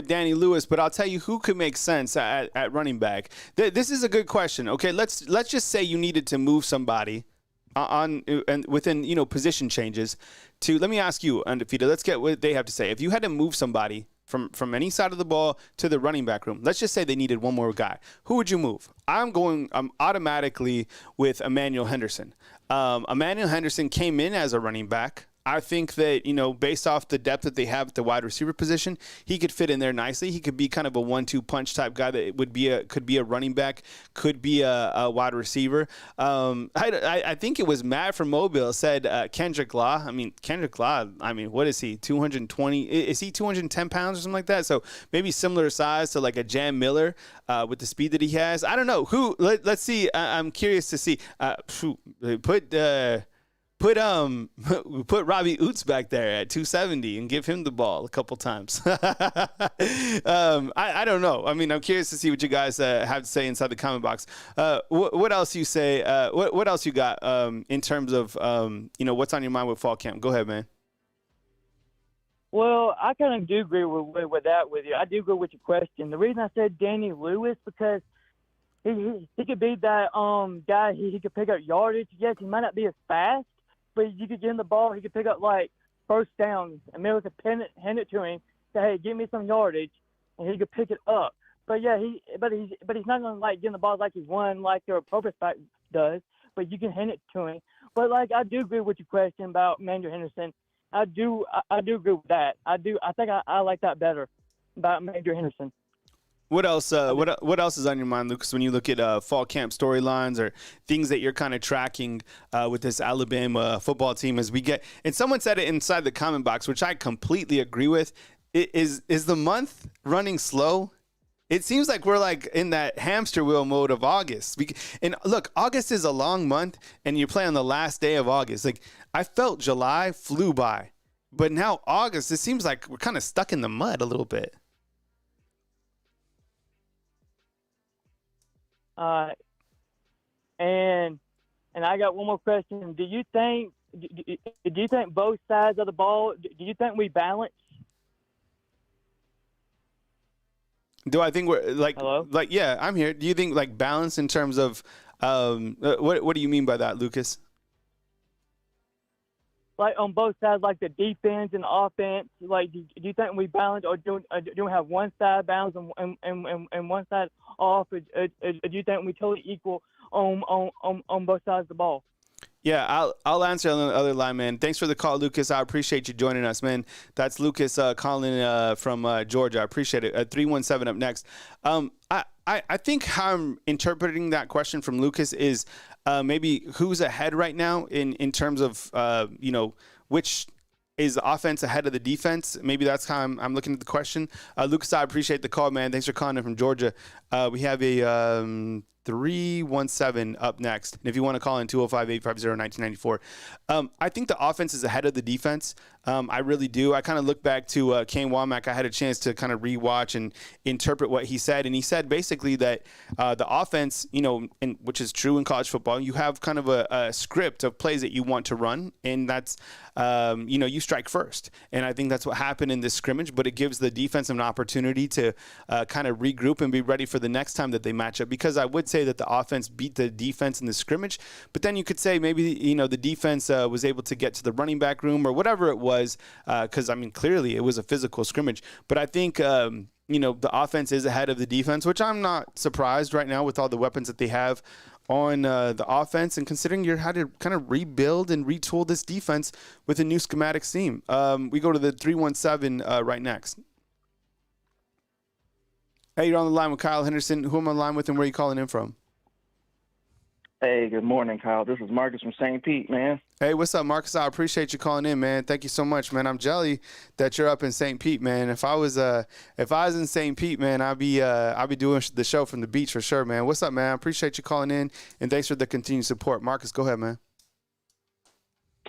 Danny Lewis, but I'll tell you who could make sense at running back. This is a good question. Okay, let's just say you needed to move somebody on and within position changes. Let me ask you, Undefeated. Let's get what they have to say. If you had to move somebody from any side of the ball to the running back room, let's just say they needed one more guy, who would you move? I'm automatically with Emmanuel Henderson. Emmanuel Henderson came in as a running back. I think that, based off the depth that they have at the wide receiver position, he could fit in there nicely. He could be kind of a 1-2 punch type guy that could be a running back, could be a wide receiver. I think it was Matt from Mobile said Kendrick Law. Kendrick Law, what is he, 220? Is he 210 pounds or something like that? So maybe similar size to like a Jam Miller with the speed that he has. I don't know. Let's see. I'm curious to see. Put Robbie Oots back there at 270 and give him the ball a couple times. I don't know. I'm curious to see what you guys have to say inside the comment box. What else you say? What else you got in terms of what's on your mind with fall camp? Go ahead, man. Well, I kind of do agree with that with you. I do agree with your question. The reason I said Danny Lewis, because he could be that guy. He could pick up yardage. Yes, he might not be as fast, but you could get him the ball. He could pick up like first downs, and maybe we could hand it to him. Say, hey, give me some yardage, and he could pick it up. But yeah, he's not gonna like get the ball like he's one like their prospect does. But you can hand it to him. But like I do agree with your question about Emmanuel Henderson. I do agree with that. I think I like that better about Emmanuel Henderson. What else? What else is on your mind, Lucas? When you look at fall camp storylines or things that you're kind of tracking with this Alabama football team as we get, and someone said it inside the comment box, which I completely agree with. Is the month running slow? It seems like we're like in that hamster wheel mode of August. And look, August is a long month, and you play on the last day of August. Like I felt July flew by, but now August, it seems like we're kind of stuck in the mud a little bit. And I got one more question. Do you think both sides of the ball? Do you think we balance? Do I think we're like? Hello? Like yeah, I'm here. Do you think like balance in terms of what do you mean by that, Lucas? Like on both sides, like the defense and the offense. Like, do you think we balance, or do we have one side balance and one side off? Or do you think we totally equal on both sides of the ball? Yeah, I'll answer on the other line, man. Thanks for the call, Lucas. I appreciate you joining us, man. That's Lucas calling from Georgia. I appreciate it. 317 up next. I think how I'm interpreting that question from Lucas is maybe who's ahead right now in terms of which is the offense ahead of the defense. Maybe that's how I'm looking at the question. Lucas, I appreciate the call, man. Thanks for calling in from Georgia. We have a 317 up next. And if you want to call in, 205-850-1994. I think the offense is ahead of the defense. I really do. I kind of look back to Kane Womack. I had a chance to kind of rewatch and interpret what he said. And he said basically that the offense, which is true in college football, you have kind of a script of plays that you want to run. And that's, you strike first. And I think that's what happened in this scrimmage. But it gives the defense an opportunity to kind of regroup and be ready for the next time that they match up. Because I would say that the offense beat the defense in the scrimmage. But then you could say maybe, the defense was able to get to the running back room or whatever it was. Because, clearly it was a physical scrimmage. But I think, the offense is ahead of the defense, which I'm not surprised right now with all the weapons that they have on the offense, and considering you had to kind of rebuild and retool this defense with a new schematics team. We go to the 317 right next. Hey, you're on the line with Kyle Henderson. Who am I on the line with and where are you calling in from? Hey, good morning, Kyle. This is Marcus from St. Pete, man. Hey, what's up, Marcus? I appreciate you calling in, man. Thank you so much, man. I'm jelly that you're up in St. Pete, man. If I was in St. Pete, man, I'd be doing the show from the beach for sure, man. What's up, man? I appreciate you calling in, and thanks for the continued support. Marcus, go ahead, man.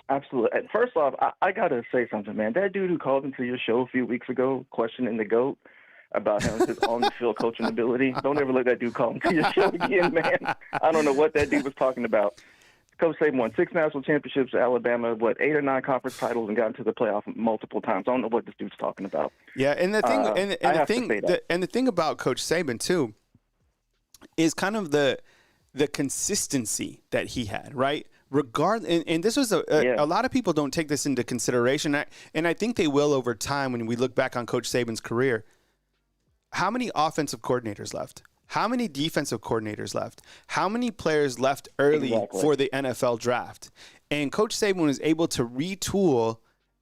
Absolutely. First off, I got to say something, man. That dude who called into your show a few weeks ago questioning the GOAT about his on-the-field coaching ability, don't ever let that dude call into your show again, man. I don't know what that dude was talking about. Coach Saban won 6 national championships at Alabama, 8 or 9 conference titles, and got into the playoff multiple times. I don't know what this dude's talking about. Yeah, and the thing, the thing about Coach Saban too is kind of the consistency that he had, right? And this was a lot of people don't take this into consideration, and I think they will over time when we look back on Coach Saban's career. How many offensive coordinators left? How many defensive coordinators left? How many players left early for the NFL draft? And Coach Saban was able to retool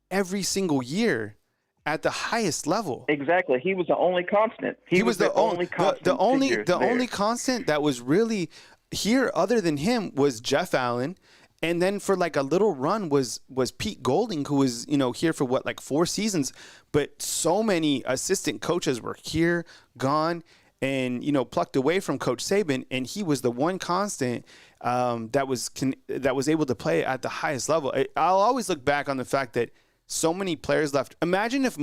every single year at the highest level. Exactly. He was the only constant. He was the only constant. The only constant that was really here other than him was Jeff Allen. And then for like a little run was Pete Golding, who was, here for 4 seasons. But so many assistant coaches were here, gone, and, plucked away from Coach Saban. And he was the one constant that was able to play at the highest level. I'll always look back on the fact that so many players left. Imagine if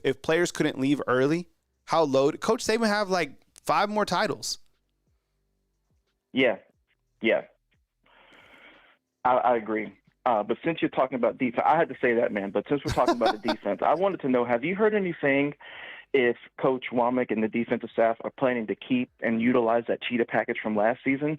if players couldn't leave early, how low Coach Saban have 5 more titles. Yeah. I agree. But since you're talking about defense, I had to say that, man. But since we're talking about the defense, I wanted to know, have you heard anything if Coach Womack and the defensive staff are planning to keep and utilize that cheetah package from last season?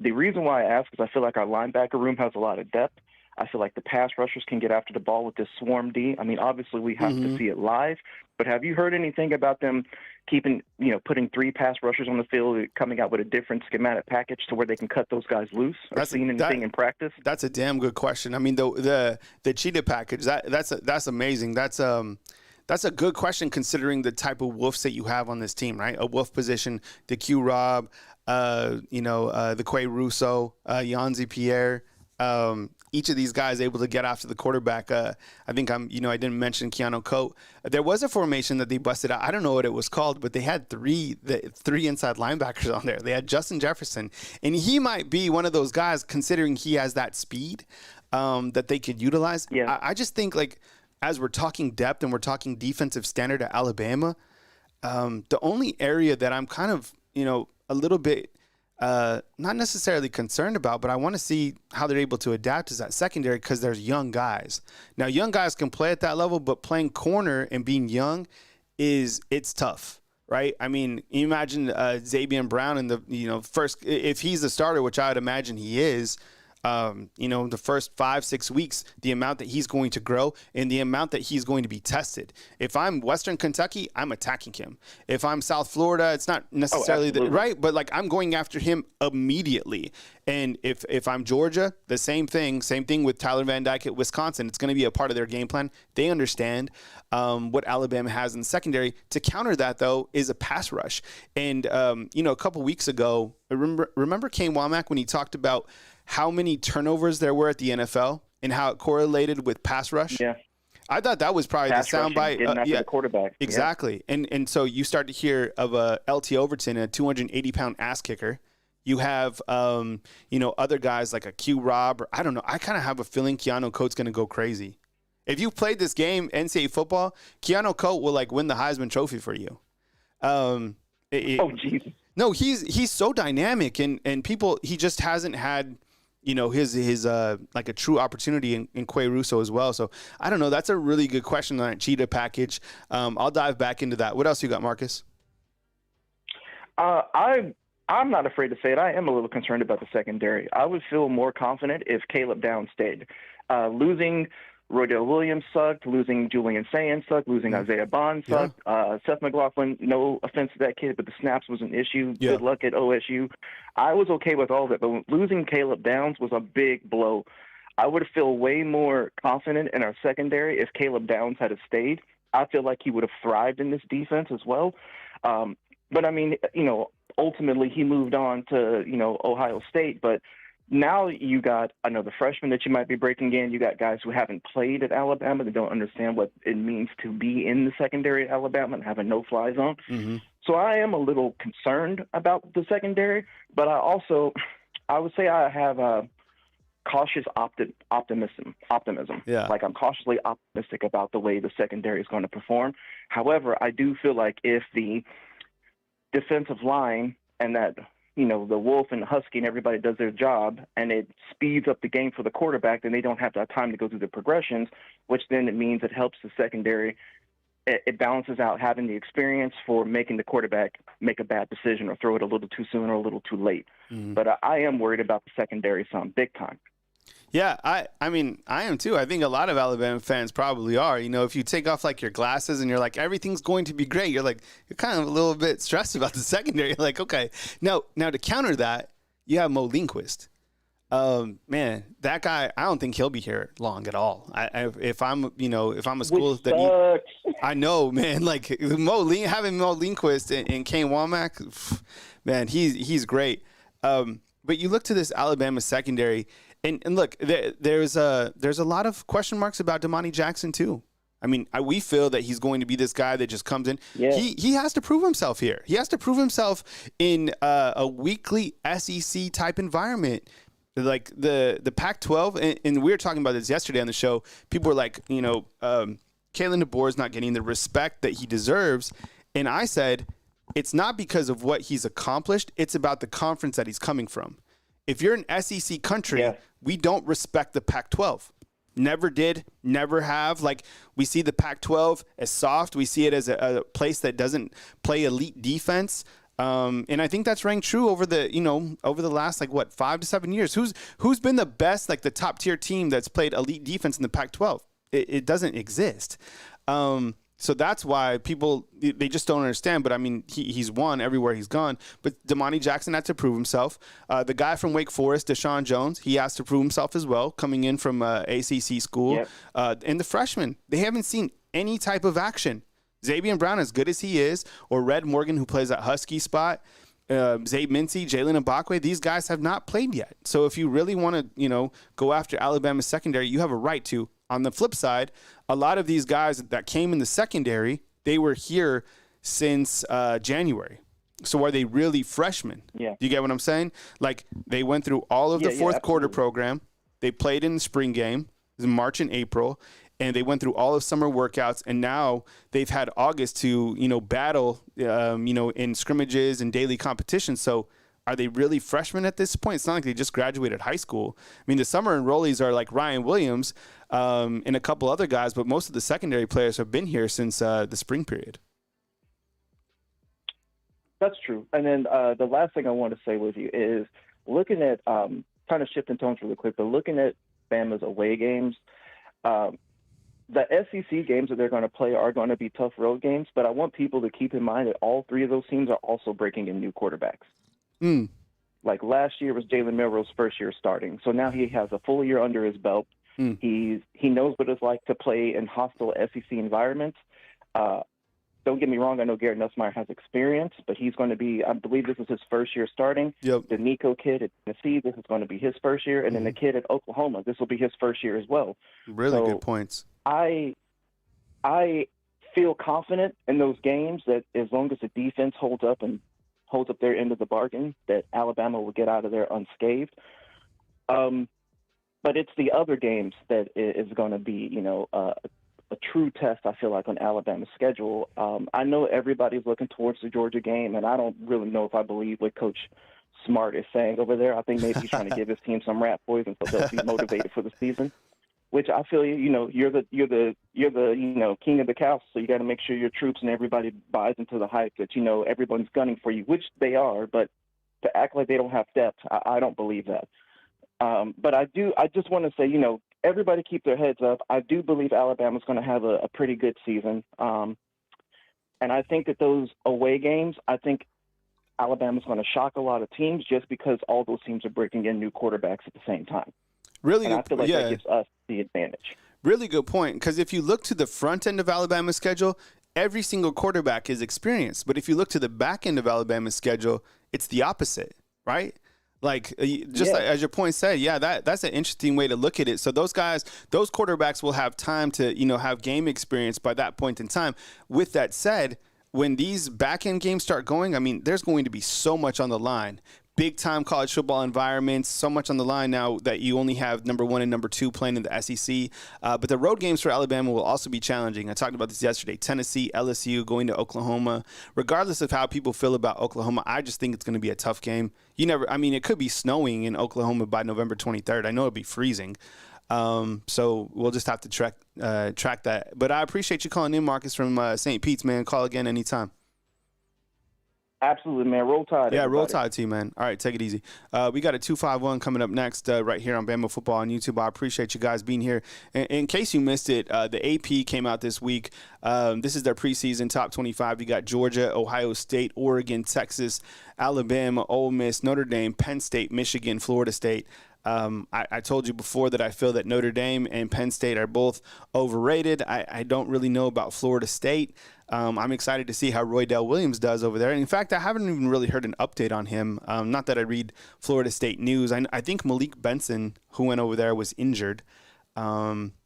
The reason why I ask is I feel like our linebacker room has a lot of depth. I feel like the pass rushers can get after the ball with this swarm D. I mean, obviously we have to see it live, but have you heard anything about them keeping, putting 3 pass rushers on the field, coming out with a different schematic package to where they can cut those guys loose? Or seen anything in practice? That's a damn good question. I mean, the cheetah package, that's amazing. That's a good question considering the type of wolves that you have on this team, right? A wolf position, the Q Rob, the Quay Russo, Yanzi Pierre. Each of these guys able to get after the quarterback. I think I didn't mention Keanu Coate. There was a formation that they busted out. I don't know what it was called, but they had three inside linebackers on there. They had Justin Jefferson, and he might be one of those guys considering he has that speed that they could utilize. Yeah. I just think as we're talking depth and we're talking defensive standard at Alabama, the only area that I'm kind of, a little bit not necessarily concerned about, but I want to see how they're able to adapt is that secondary because there's young guys. Now, young guys can play at that level, but playing corner and being young it's tough, right? I mean, you imagine Xavier Brown in the first, if he's the starter, which I would imagine he is, the first 5-6 weeks, the amount that he's going to grow and the amount that he's going to be tested. If I'm Western Kentucky, I'm attacking him. If I'm South Florida, it's not necessarily right, but I'm going after him immediately. And if I'm Georgia, the same thing with Tyler Van Dyke at Wisconsin. It's going to be a part of their game plan. They understand what Alabama has in the secondary. To counter that, though, is a pass rush. And, a couple weeks ago, remember Kane Womack when he talked about how many turnovers there were at the NFL and how it correlated with pass rush? Yeah. I thought that was probably pass the soundbite. The quarterback. Exactly. Yeah. And so you start to hear of LT Overton, a 280-pound ass kicker. You have, other guys like a Q Rob. Or, I don't know. I kind of have a feeling Keanu Coate's going to go crazy. If you played this game, NCAA football, Keanu Coate will win the Heisman Trophy for you. Jesus. No, he's so dynamic and people, he just hasn't had, his a true opportunity in Quay Russo as well. So I don't know. That's a really good question on that cheetah package. I'll dive back into that. What else you got, Marcus? I'm not afraid to say it. I am a little concerned about the secondary. I would feel more confident if Caleb Downs stayed. Losing Roydell Williams sucked. Losing Julian Sayans sucked. Losing Isaiah Bond sucked. Yeah. Seth McLaughlin, no offense to that kid, but the snaps was an issue. Yeah. Good luck at OSU. I was okay with all of it, but losing Caleb Downs was a big blow. I would feel way more confident in our secondary if Caleb Downs had stayed. I feel like he would have thrived in this defense as well. But I mean, ultimately he moved on to, Ohio State. But now you got another freshman that you might be breaking in. You got guys who haven't played at Alabama that don't understand what it means to be in the secondary at Alabama and have a no-fly zone. Mm-hmm. So I am a little concerned about the secondary, but I would say I have a cautious optimism. Yeah. Like I'm cautiously optimistic about the way the secondary is going to perform. However, I do feel like if the defensive line and that, the Wolf and the Husky and everybody does their job and it speeds up the game for the quarterback, then they don't have that time to go through the progressions, which then it means it helps the secondary. It balances out having the experience for making the quarterback make a bad decision or throw it a little too soon or a little too late. Mm-hmm. But I am worried about the secondary some big time. Yeah, I mean, I am too. I think a lot of Alabama fans probably are. If you take off like your glasses and you're like, everything's going to be great, you're kind of a little bit stressed about the secondary. You're like, okay. Now to counter that, you have Mo Lindquist. Man, that guy, I don't think he'll be here long at all. If I'm a school that I know, man, like having Mo Lindquist and Kane Womack, man, he's great. But you look to this Alabama secondary, and look, there's a lot of question marks about Damani Jackson too. I mean, we feel that he's going to be this guy that just comes in. Yeah. He has to prove himself here. He has to prove himself in a weekly SEC type environment. Like the Pac-12, and we were talking about this yesterday on the show. People were like, Kalen DeBoer is not getting the respect that he deserves. And I said, it's not because of what he's accomplished. It's about the conference that he's coming from. If you're an SEC country, we don't respect the Pac-12. Never did, never have. Like, we see the Pac-12 as soft. We see it as a place that doesn't play elite defense. And I think that's rang true over the last 5 to 7 years. Who's been the best, like the top tier team that's played elite defense in the Pac-12? It doesn't exist. So that's why people, they just don't understand. But I mean, he's won everywhere he's gone. But Damani Jackson had to prove himself. The guy from Wake Forest, Deshaun Jones, he has to prove himself as well, coming in from ACC school. Yep. And the freshmen, they haven't seen any type of action. Xavier Brown, as good as he is, or Red Morgan, who plays that Husky spot, Zabe Mincy, Jalen Mbakwe, these guys have not played yet. So if you really want to, go after Alabama's secondary, you have a right to. On the flip side, a lot of these guys that came in the secondary, they were here since January. So are they really freshmen? Yeah. Do you get what I'm saying? Like, they went through all of the fourth quarter program. They played in the spring game, in March and April, and they went through all of summer workouts, and now they've had August to, battle, in scrimmages and daily competition. So are they really freshmen at this point? It's not like they just graduated high school. I mean, the summer enrollees are like Ryan Williams and a couple other guys, but most of the secondary players have been here since the spring period. That's true. And then the last thing I want to say with you is looking at, kind of shifting tones really quick, but looking at Bama's away games, the SEC games that they're going to play are going to be tough road games, but I want people to keep in mind that all three of those teams are also breaking in new quarterbacks. Like last year was Jalen Milroe's first year starting, so now he has a full year under his belt. He knows what it's like to play in hostile SEC environments. Don't get me wrong, I know Garrett Nussmeier has experience, but he's going to be, I believe this is his first year starting. Yep. The Nico kid at Tennessee, this is going to be his first year, and then the kid at Oklahoma, this will be his first year as well. Really good points. I feel confident in those games that as long as the defense holds up their end of the bargain, that Alabama will get out of there unscathed. But it's the other games that is going to be, a true test, I feel like, on Alabama's schedule. I know everybody's looking towards the Georgia game, and I don't really know if I believe what Coach Smart is saying over there. I think maybe he's trying to give his team some rat poison so they'll be motivated for the season. Which I feel, you're the king of the castle, so you got to make sure your troops and everybody buys into the hype that everyone's gunning for you, which they are. But to act like they don't have depth, I don't believe that. But I just want to say, everybody keep their heads up. I do believe Alabama's going to have a pretty good season. And I think that those away games, I think Alabama's going to shock a lot of teams just because all those teams are breaking in new quarterbacks at the same time. Really, and I feel like that gives us the advantage. Really good point, because if you look to the front end of Alabama's schedule, every single quarterback is experienced. But if you look to the back end of Alabama's schedule, it's the opposite, right? Like just like, as your point said, that's an interesting way to look at it. So those guys, those quarterbacks will have time to, have game experience by that point in time. With that said, when these back end games start going, I mean, there's going to be so much on the line. Big time college football environments, so much on the line now that you only have number 1 and number 2 playing in the SEC. But the road games for Alabama will also be challenging. I talked about this yesterday. Tennessee, LSU, going to Oklahoma. Regardless of how people feel about Oklahoma, I just think it's going to be a tough game. It could be snowing in Oklahoma by November 23rd. I know it'll be freezing. So we'll just have to track that. But I appreciate you calling in, Marcus, from St. Pete's, man. Call again anytime. Absolutely, man. Roll Tide. Yeah, everybody. Roll Tide to you, man. All right, take it easy. We got a 251 coming up next right here on Bama Football on YouTube. I appreciate you guys being here. In case you missed it, the AP came out this week. This is their preseason top 25. You got Georgia, Ohio State, Oregon, Texas, Alabama, Ole Miss, Notre Dame, Penn State, Michigan, Florida State. I told you before that I feel that Notre Dame and Penn State are both overrated. I don't really know about Florida State. I'm excited to see how Roydell Williams does over there. And in fact, I haven't even really heard an update on him. Not that I read Florida State news. I think Malik Benson, who went over there, was injured.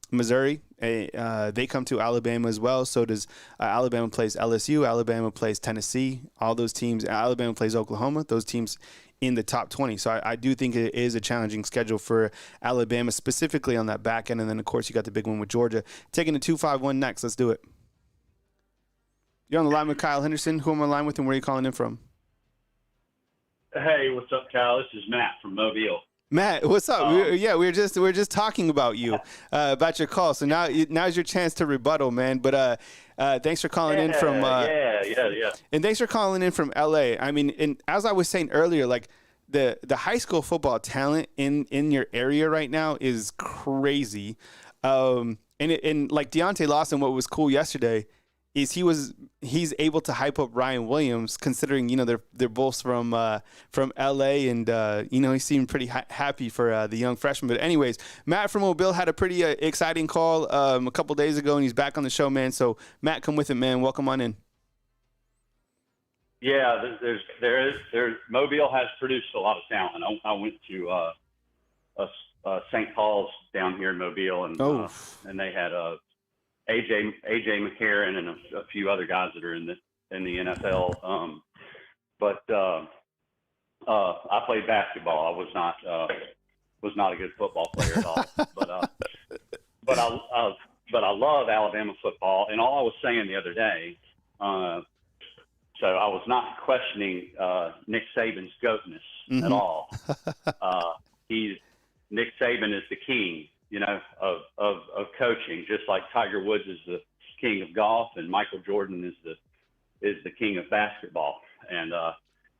Missouri, they come to Alabama as well. So does Alabama plays LSU. Alabama plays Tennessee. All those teams. Alabama plays Oklahoma. Those teams in the top 20. So I do think it is a challenging schedule for Alabama, specifically on that back end. And then, of course, you got the big one with Georgia. Taking the 251 next. Let's do it. You're on the line with Kyle Henderson. Who am I on the line with, and where are you calling in from? Hey, what's up, Kyle? This is Matt from Mobile. Matt, what's up? We were just talking about you, about your call. So now's your chance to rebuttal, man. But thanks for calling in from and thanks for calling in from LA. I mean, and as I was saying earlier, like the high school football talent in your area right now is crazy. And like Deontay Lawson, what was cool yesterday is he's able to hype up Ryan Williams, considering they're both from LA, and he seemed pretty happy for the young freshman. But anyways, Matt from Mobile had a pretty exciting call a couple days ago, and he's back on the show, man. So Matt, come with it, man. Welcome on in. Yeah, there's Mobile has produced a lot of talent. I went to St. Paul's down here in Mobile, and they had AJ McCarron and a few other guys that are in the NFL. But I played basketball. I was not a good football player at all. But I love Alabama football. And all I was saying the other day, so I was not questioning Nick Saban's goatness at all. Nick Saban is the king, of coaching, just like Tiger Woods is the king of golf and Michael Jordan is the king of basketball. And I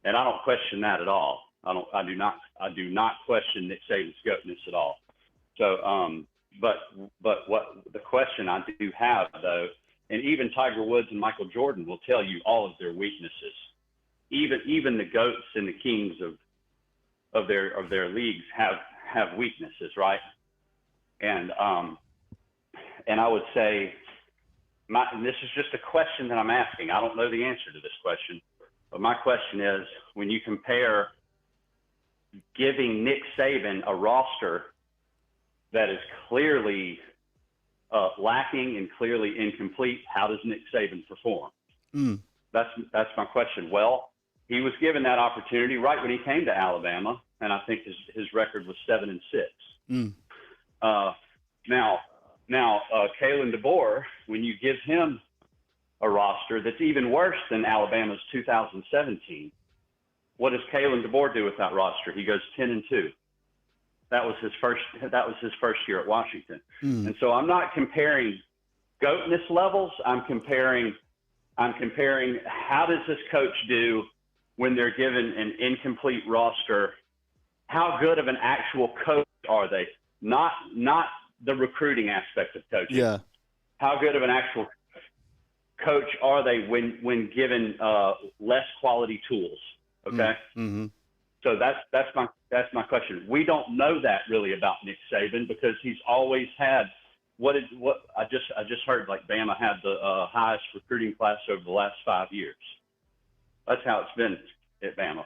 don't question that at all. I do not question Nick Saban's goatness at all. So, but what the question I do have though, and even Tiger Woods and Michael Jordan will tell you all of their weaknesses. Even the goats and the kings of their leagues have weaknesses, right? And I would say, and this is just a question that I'm asking. I don't know the answer to this question, but my question is, when you compare giving Nick Saban a roster that is clearly lacking and clearly incomplete, how does Nick Saban perform? That's my question. Well, he was given that opportunity right when he came to Alabama, and I think his record was 7-6. Now, Kalen DeBoer, when you give him a roster that's even worse than Alabama's 2017, what does Kalen DeBoer do with that roster? He goes 10-2. That was his first year at Washington. And so I'm not comparing goatness levels. I'm comparing how does this coach do when they're given an incomplete roster? How good of an actual coach are they? Not the recruiting aspect of coaching. Yeah. How good of an actual coach are they when given less quality tools? Okay. Mm-hmm. So that's my question. We don't know that really about Nick Saban because he's always had what I just heard, like Bama had the highest recruiting class over the last 5 years. That's how it's been at Bama.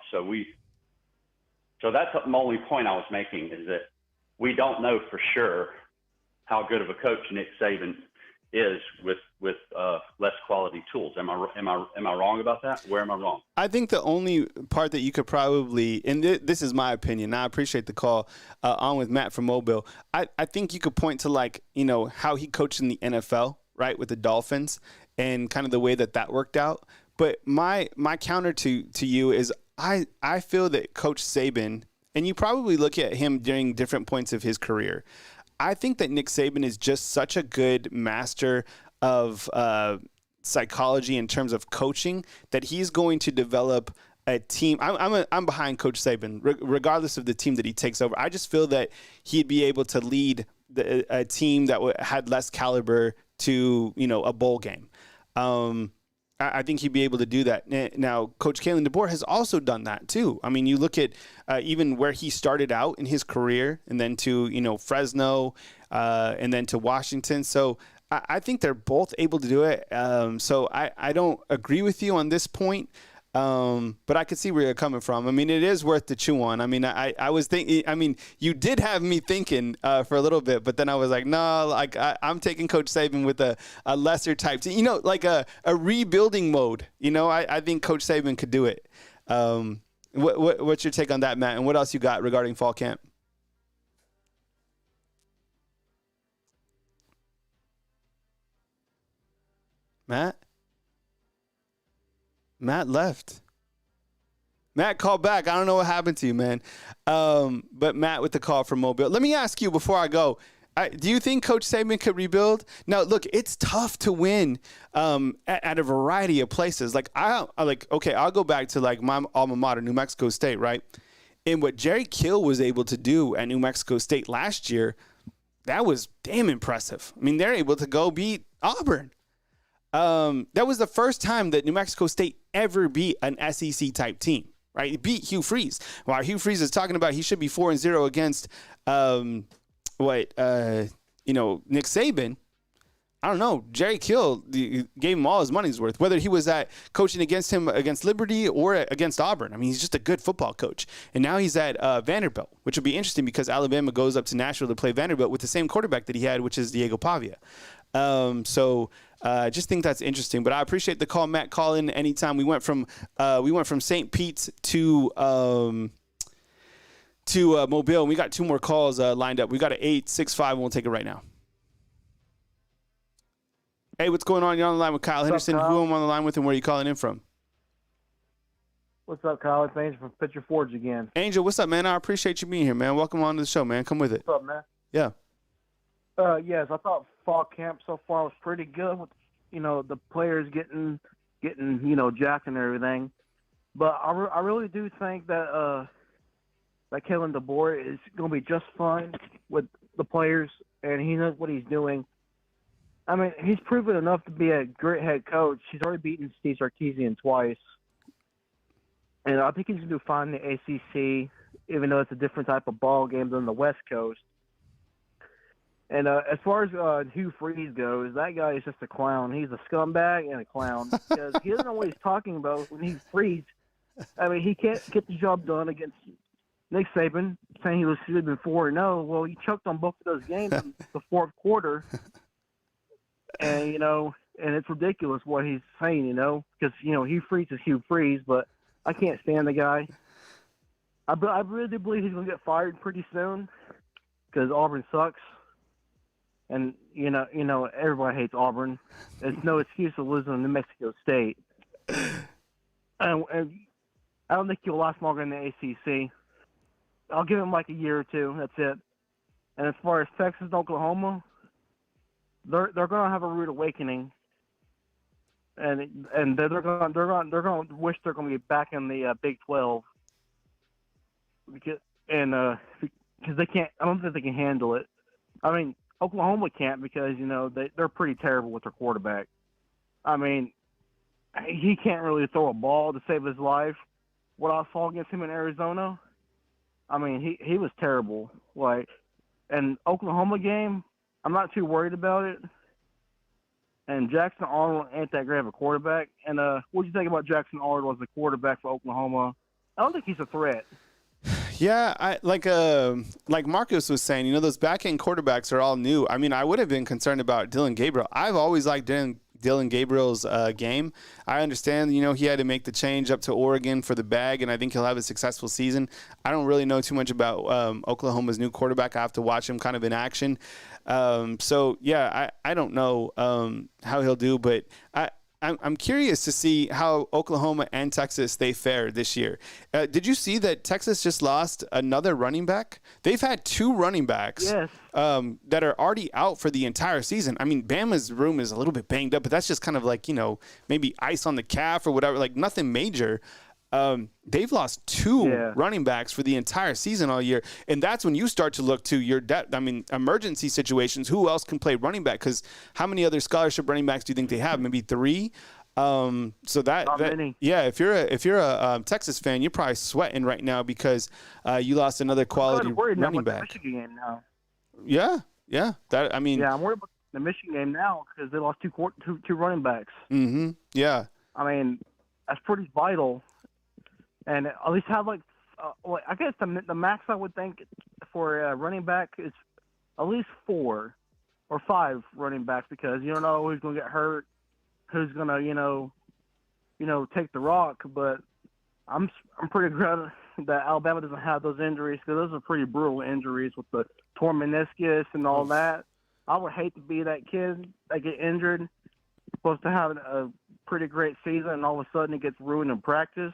So that's the only point I was making, is that we don't know for sure how good of a coach Nick Saban is with less quality tools. Am I wrong about that? Where am I wrong? I think the only part that you could probably, and this is my opinion, I appreciate the call on with Matt from Mobile. I think you could point to, like, you know, how he coached in the NFL, right, with the Dolphins, and kind of the way that worked out. But my counter to you is I feel that Coach Saban, and you probably look at him during different points of his career, I think that Nick Saban is just such a good master of psychology in terms of coaching that he's going to develop a team. I'm behind Coach Saban, regardless of the team that he takes over. I just feel that he'd be able to lead a team that had less caliber to, you know, a bowl game. I think he'd be able to do that. Now, Coach Kalen DeBoer has also done that too. I mean, you look at even where he started out in his career, and then to, you know, Fresno, and then to Washington. So I think they're both able to do it. So I don't agree with you on this point. But I could see where you're coming from. I mean, it is worth to chew on. I mean, I was thinking, I mean, you did have me thinking for a little bit, but then I was like, no, like I'm taking Coach Saban with a lesser type team, you know, like a rebuilding mode. You know, I think Coach Saban could do it. What's your take on that, Matt? And what else you got regarding fall camp? Matt left. Matt called back. I don't know what happened to you, man. But Matt with the call from Mobile. Let me ask you before I go, do you think Coach Saban could rebuild? Now, look, it's tough to win at a variety of places. Like, I'll go back to, like, my alma mater, New Mexico State, right? And what Jerry Kill was able to do at New Mexico State last year, that was damn impressive. I mean, they're able to go beat Auburn. That was the first time that New Mexico State ever beat an SEC type team, right? It beat Hugh Freeze. While Hugh Freeze is talking about he should be 4-0 against, Nick Saban. I don't know. Jerry Kill gave him all his money's worth, whether he was at coaching against him against Liberty or against Auburn. I mean, he's just a good football coach. And now he's at Vanderbilt, which will be interesting because Alabama goes up to Nashville to play Vanderbilt with the same quarterback that he had, which is Diego Pavia. I just think that's interesting. But I appreciate the call, Matt. Call in anytime. We went from St. Pete's to Mobile, and we got two more calls lined up. We got an 865, and we'll take it right now. Hey, what's going on? You're on the line with Kyle Henderson. Kyle? Who am I on the line with, and where are you calling in from? What's up, Kyle? It's Angel from Pitcher Forge again. Angel, what's up, man? I appreciate you being here, man. Welcome on to the show, man. Come with it. What's up, man? Yeah. Yes, I thought fall camp so far was pretty good with, you know, the players getting jacked and everything. But I really do think that Kalen DeBoer is going to be just fine with the players, and he knows what he's doing. I mean, he's proven enough to be a great head coach. He's already beaten Steve Sarkisian twice. And I think he's going to do fine in the ACC, even though it's a different type of ball game than the West Coast. And as far as Hugh Freeze goes, that guy is just a clown. He's a scumbag and a clown because he doesn't know what he's talking about when Hugh Freeze. I mean, he can't get the job done against Nick Saban, saying he should have been 4-0. Well, he choked on both of those games in the fourth quarter. And, and it's ridiculous what he's saying, because, Hugh Freeze is Hugh Freeze, but I can't stand the guy. I really do believe he's going to get fired pretty soon because Auburn sucks. And, everybody hates Auburn. There's no excuse for losing to New Mexico State. And I don't think he'll last longer in the ACC. I'll give him like a year or two. That's it. And as far as Texas and Oklahoma, they're going to have a rude awakening, and they're going to wish they're going to be back in the Big 12 because they can't. I don't think they can handle it. I mean, Oklahoma can't because they're pretty terrible with their quarterback. I mean, he can't really throw a ball to save his life. What I saw against him in Arizona, I mean, he was terrible. And Oklahoma game, I'm not too worried about it. And Jackson Arnold ain't that great of a quarterback. And what do you think about Jackson Arnold as a quarterback for Oklahoma? I don't think he's a threat. Yeah, like Marcus was saying, those back-end quarterbacks are all new. I mean, I would have been concerned about Dylan Gabriel. I've always liked Dylan Gabriel's game. I understand, he had to make the change up to Oregon for the bag, and I think he'll have a successful season. I don't really know too much about Oklahoma's new quarterback. I have to watch him kind of in action. So, yeah, I don't know how he'll do, but I'm curious to see how Oklahoma and Texas, they fared this year. Did you see that Texas just lost another running back? They've had 2 running backs that are already out for the entire season. I mean, Bama's room is a little bit banged up, but that's just kind of like, maybe ice on the calf or whatever, like nothing major. They've lost 2 running backs for the entire season all year. And that's when you start to look to your depth. I mean, emergency situations, who else can play running back? Because how many other scholarship running backs do you think they have? Maybe 3? So that many. Yeah, if you're a Texas fan, you're probably sweating right now because you lost another quality running back. The Michigan game now. Yeah. I'm worried about the Michigan game now because they lost two running backs. Mm-hmm. Yeah. I mean, that's pretty vital. And at least have I guess the max I would think for a running back is at least 4 or 5 running backs because you don't know who's going to get hurt, who's going to take the rock. But I'm pretty glad that Alabama doesn't have those injuries because those are pretty brutal injuries with the torn meniscus and all that. I would hate to be that kid that get injured, supposed to have a pretty great season, and all of a sudden it gets ruined in practice.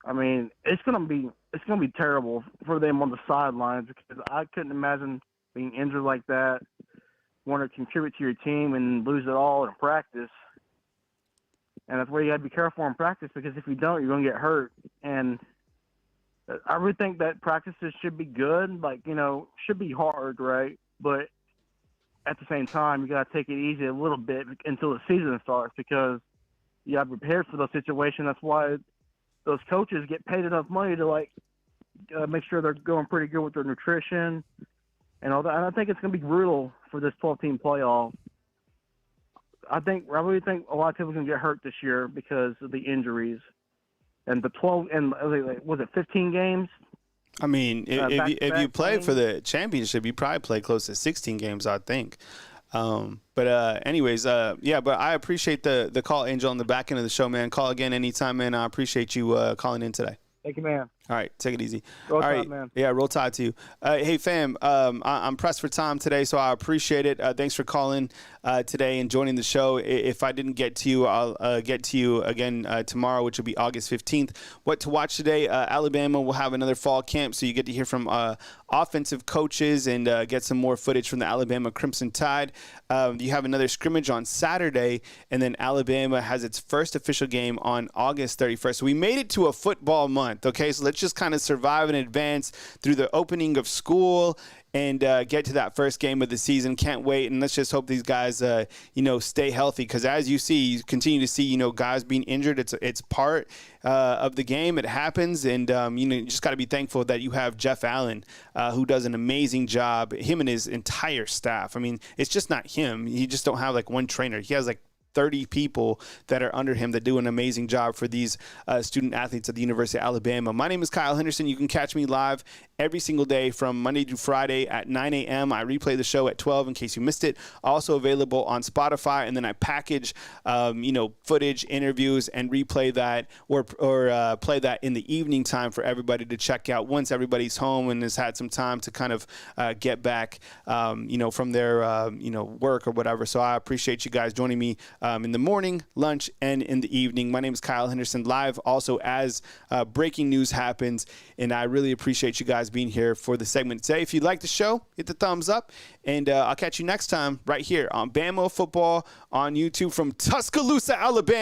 I mean, it's gonna be terrible for them on the sidelines because I couldn't imagine being injured like that, want to contribute to your team and lose it all in practice. And that's where you got to be careful in practice because if you don't, you're gonna get hurt. And I really think that practices should be good, should be hard, right? But at the same time, you got to take it easy a little bit until the season starts because you got to be prepared for those situations. That's why those coaches get paid enough money to make sure they're going pretty good with their nutrition and all that. And I think it's going to be brutal for this 12-team playoff. I really think a lot of people are going to get hurt this year because of the injuries. And the 12 and was it 15 games? I mean, if you play for the championship, you probably play close to 16 games, I think. But I appreciate the call, Angel, on the back end of the show, man. Call again anytime, man. I appreciate you calling in today. Thank you, man. All right, take it easy. Roll All Tide, right, man. Yeah, roll Tide to you. Hey, fam, I'm pressed for time today, so I appreciate it. Thanks for calling today and joining the show. If I didn't get to you, I'll get to you again tomorrow, which will be August 15th. What to watch today? Alabama will have another fall camp, so you get to hear from offensive coaches and get some more footage from the Alabama Crimson Tide. You have another scrimmage on Saturday, and then Alabama has its first official game on August 31st. So we made it to a football month, okay? So let's just kind of survive and advance through the opening of school and get to that first game of the season. Can't wait, and let's just hope these guys, stay healthy. Because as you see, you continue to see, guys being injured. It's part of the game. It happens, and you just got to be thankful that you have Jeff Allen, who does an amazing job. Him and his entire staff. I mean, it's just not him. He just don't have one trainer. He has 30 people that are under him that do an amazing job for these student athletes at the University of Alabama. My name is Kyle Henderson. You can catch me live every single day from Monday to Friday at 9 a.m. I replay the show at 12 in case you missed it. Also available on Spotify, and then I package, footage, interviews, and replay that or play that in the evening time for everybody to check out once everybody's home and has had some time to kind of get back, from their, work or whatever. So I appreciate you guys joining me in the morning, lunch, and in the evening. My name is Kyle Henderson, live also as breaking news happens, and I really appreciate you guys being here for the segment today. If you like the show, hit the thumbs up, and I'll catch you next time right here on Bama Football on YouTube from Tuscaloosa, Alabama.